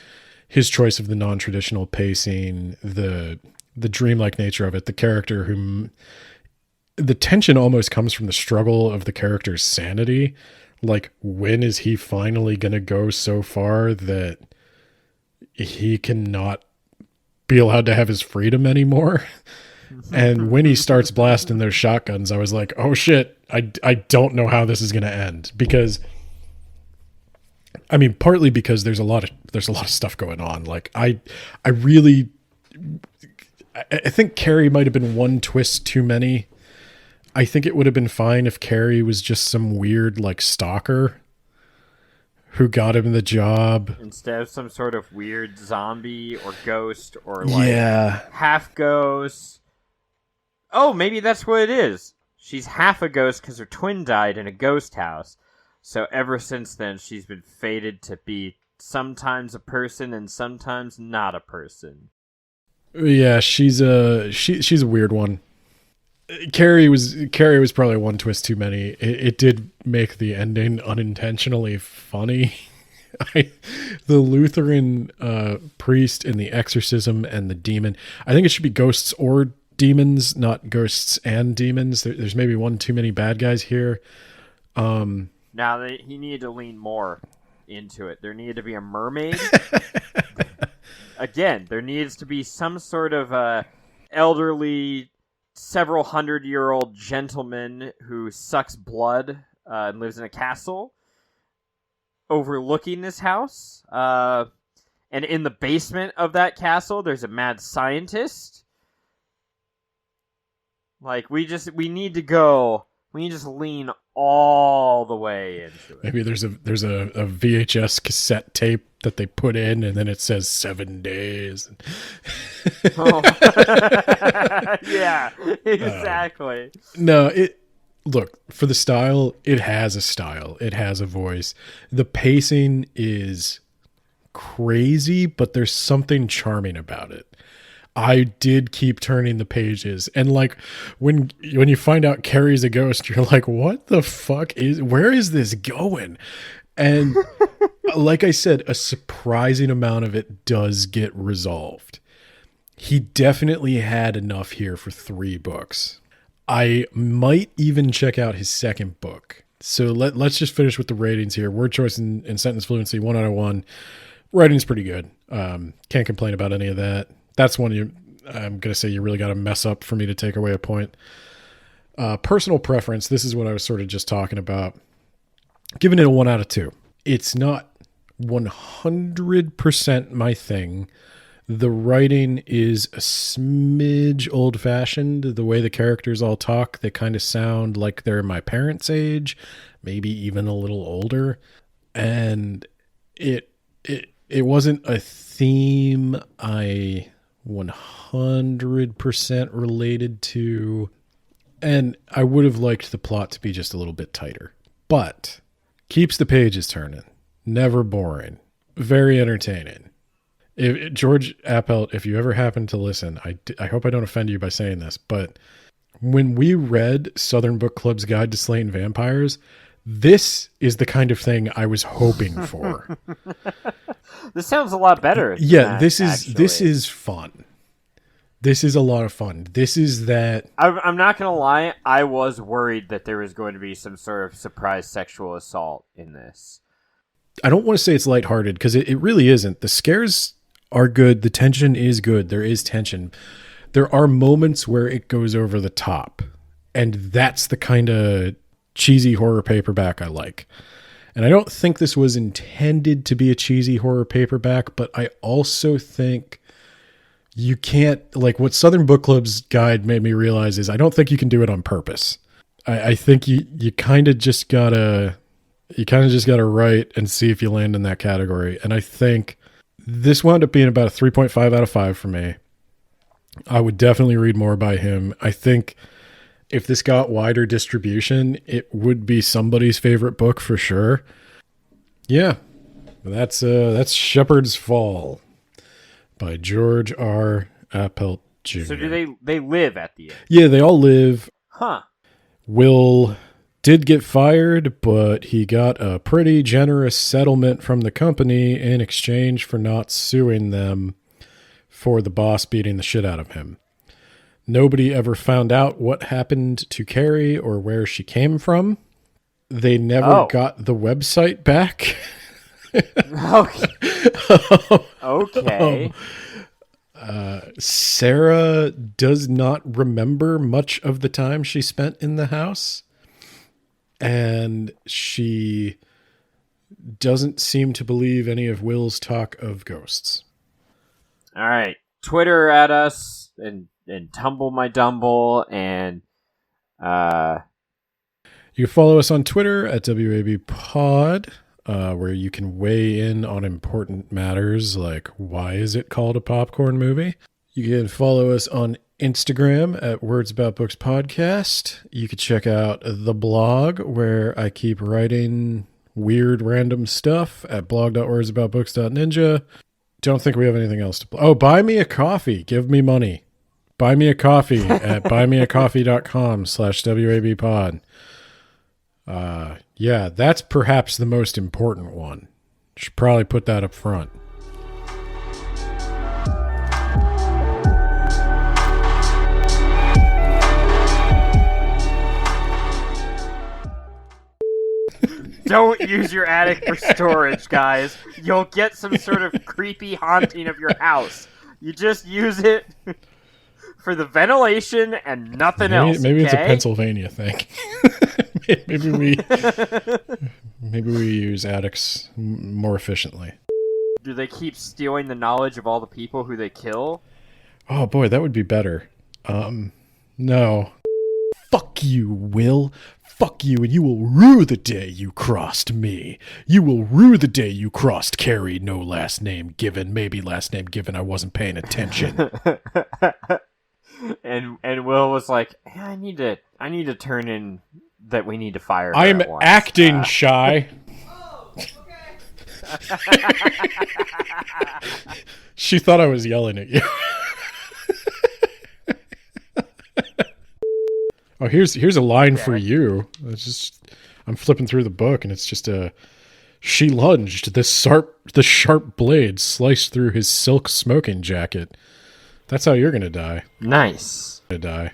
his choice of the non-traditional pacing, the dreamlike nature of it, the character whom the tension almost comes from the struggle of the character's sanity. Like, when is he finally going to go so far that he cannot be allowed to have his freedom anymore? And when he starts blasting those shotguns, I was like, oh shit, I don't know how this is going to end. Because, I mean, partly because there's a lot of stuff going on. Like, I think Carrie might have been one twist too many. I think it would have been fine if Carrie was just some weird, like, stalker who got him the job. Instead of some sort of weird zombie or ghost or, like, half ghost. Oh, maybe that's what it is. She's half a ghost because her twin died in a ghost house. So ever since then, she's been fated to be sometimes a person and sometimes not a person. Yeah, she's a weird one. Carrie was probably one twist too many. It did make the ending unintentionally funny. The Lutheran priest in the exorcism and the demon. I think it should be ghosts or demons, not ghosts and demons. There's maybe one too many bad guys here. Now he needed to lean more into it. There needed to be a mermaid. Again, there needs to be some sort of elderly, several 100-year-old gentleman who sucks blood and lives in a castle overlooking this house. And in the basement of that castle, there's a mad scientist. Like, we need to just lean all the way into it. Maybe there's a VHS cassette tape that they put in, and then it says 7 days. Oh. Yeah, exactly. Look, for the style, it has a style. It has a voice. The pacing is crazy, but there's something charming about it. I did keep turning the pages, and like when you find out Carrie's a ghost, you're like, what the fuck where is this going? And like I said, a surprising amount of it does get resolved. He definitely had enough here for 3 books. I might even check out his second book. So let's just finish with the ratings here. Word choice and sentence fluency, 1 out of 1. Writing's pretty good. Can't complain about any of that. That's one I'm going to say you really got to mess up for me to take away a point. Personal preference, this is what I was sort of just talking about. Giving it a 1 out of 2. It's not 100% my thing. The writing is a smidge old-fashioned. The way the characters all talk, they kind of sound like they're my parents' age, maybe even a little older. And it wasn't a theme I 100% related to, and I would have liked the plot to be just a little bit tighter. But keeps the pages turning, never boring, very entertaining. George Appelt, if you ever happen to listen, I hope I don't offend you by saying this, but when we read Southern Book Club's Guide to Slaying Vampires, this is the kind of thing I was hoping for. This sounds a lot better. Yeah, this is fun. This is a lot of fun. This is that. I'm not going to lie. I was worried that there was going to be some sort of surprise sexual assault in this. I don't want to say it's lighthearted because it really isn't. The scares are good. The tension is good. There is tension. There are moments where it goes over the top, and that's the kind of cheesy horror paperback I like. And I don't think this was intended to be a cheesy horror paperback, but I also think you can't, like what Southern Book Club's guide made me realize is I don't think you can do it on purpose. I think you kind of just gotta write and see if you land in that category. And I think this wound up being about a 3.5 out of 5 for me. I would definitely read more by him. I think if this got wider distribution, it would be somebody's favorite book for sure. Yeah, that's Shepherd's Fall by George R. Appelt Jr. So do they live at the end? Yeah, they all live. Huh. Will did get fired, but he got a pretty generous settlement from the company in exchange for not suing them for the boss beating the shit out of him. Nobody ever found out what happened to Carrie or where she came from. They never got the website back. Okay. Sarah does not remember much of the time she spent in the house. And she doesn't seem to believe any of Will's talk of ghosts. All right. Twitter at us and Tumble My Dumble and you can follow us on Twitter at WABpod, where you can weigh in on important matters like why is it called a popcorn movie? You can follow us on Instagram at Words About Books Podcast. You could check out the blog where I keep writing weird random stuff at blog.wordsaboutbooks.ninja. Don't think we have anything else to buy me a coffee. Give me money. Buy me a coffee at buymeacoffee.com/WABpod. Yeah, that's perhaps the most important one. Should probably put that up front. don't use your attic for storage, guys. You'll get some sort of creepy haunting of your house. You just use it for the ventilation and nothing else. Maybe it's a okay? Pennsylvania thing. maybe we use attics more efficiently. Do they keep stealing the knowledge of all the people who they kill? Oh boy, that would be better. No. Fuck you, Will. Fuck you, and you will rue the day you crossed me. You will rue the day you crossed Carrie, no last name given. Maybe last name given, I wasn't paying attention. and Will was like, hey, I need to turn in that we need to fire her I am at once. acting shy. She thought I was yelling at you. Oh, here's a line for you. I'm flipping through the book, and it's just she lunged. The sharp blade sliced through his silk smoking jacket. That's how you're gonna die. Nice. Die.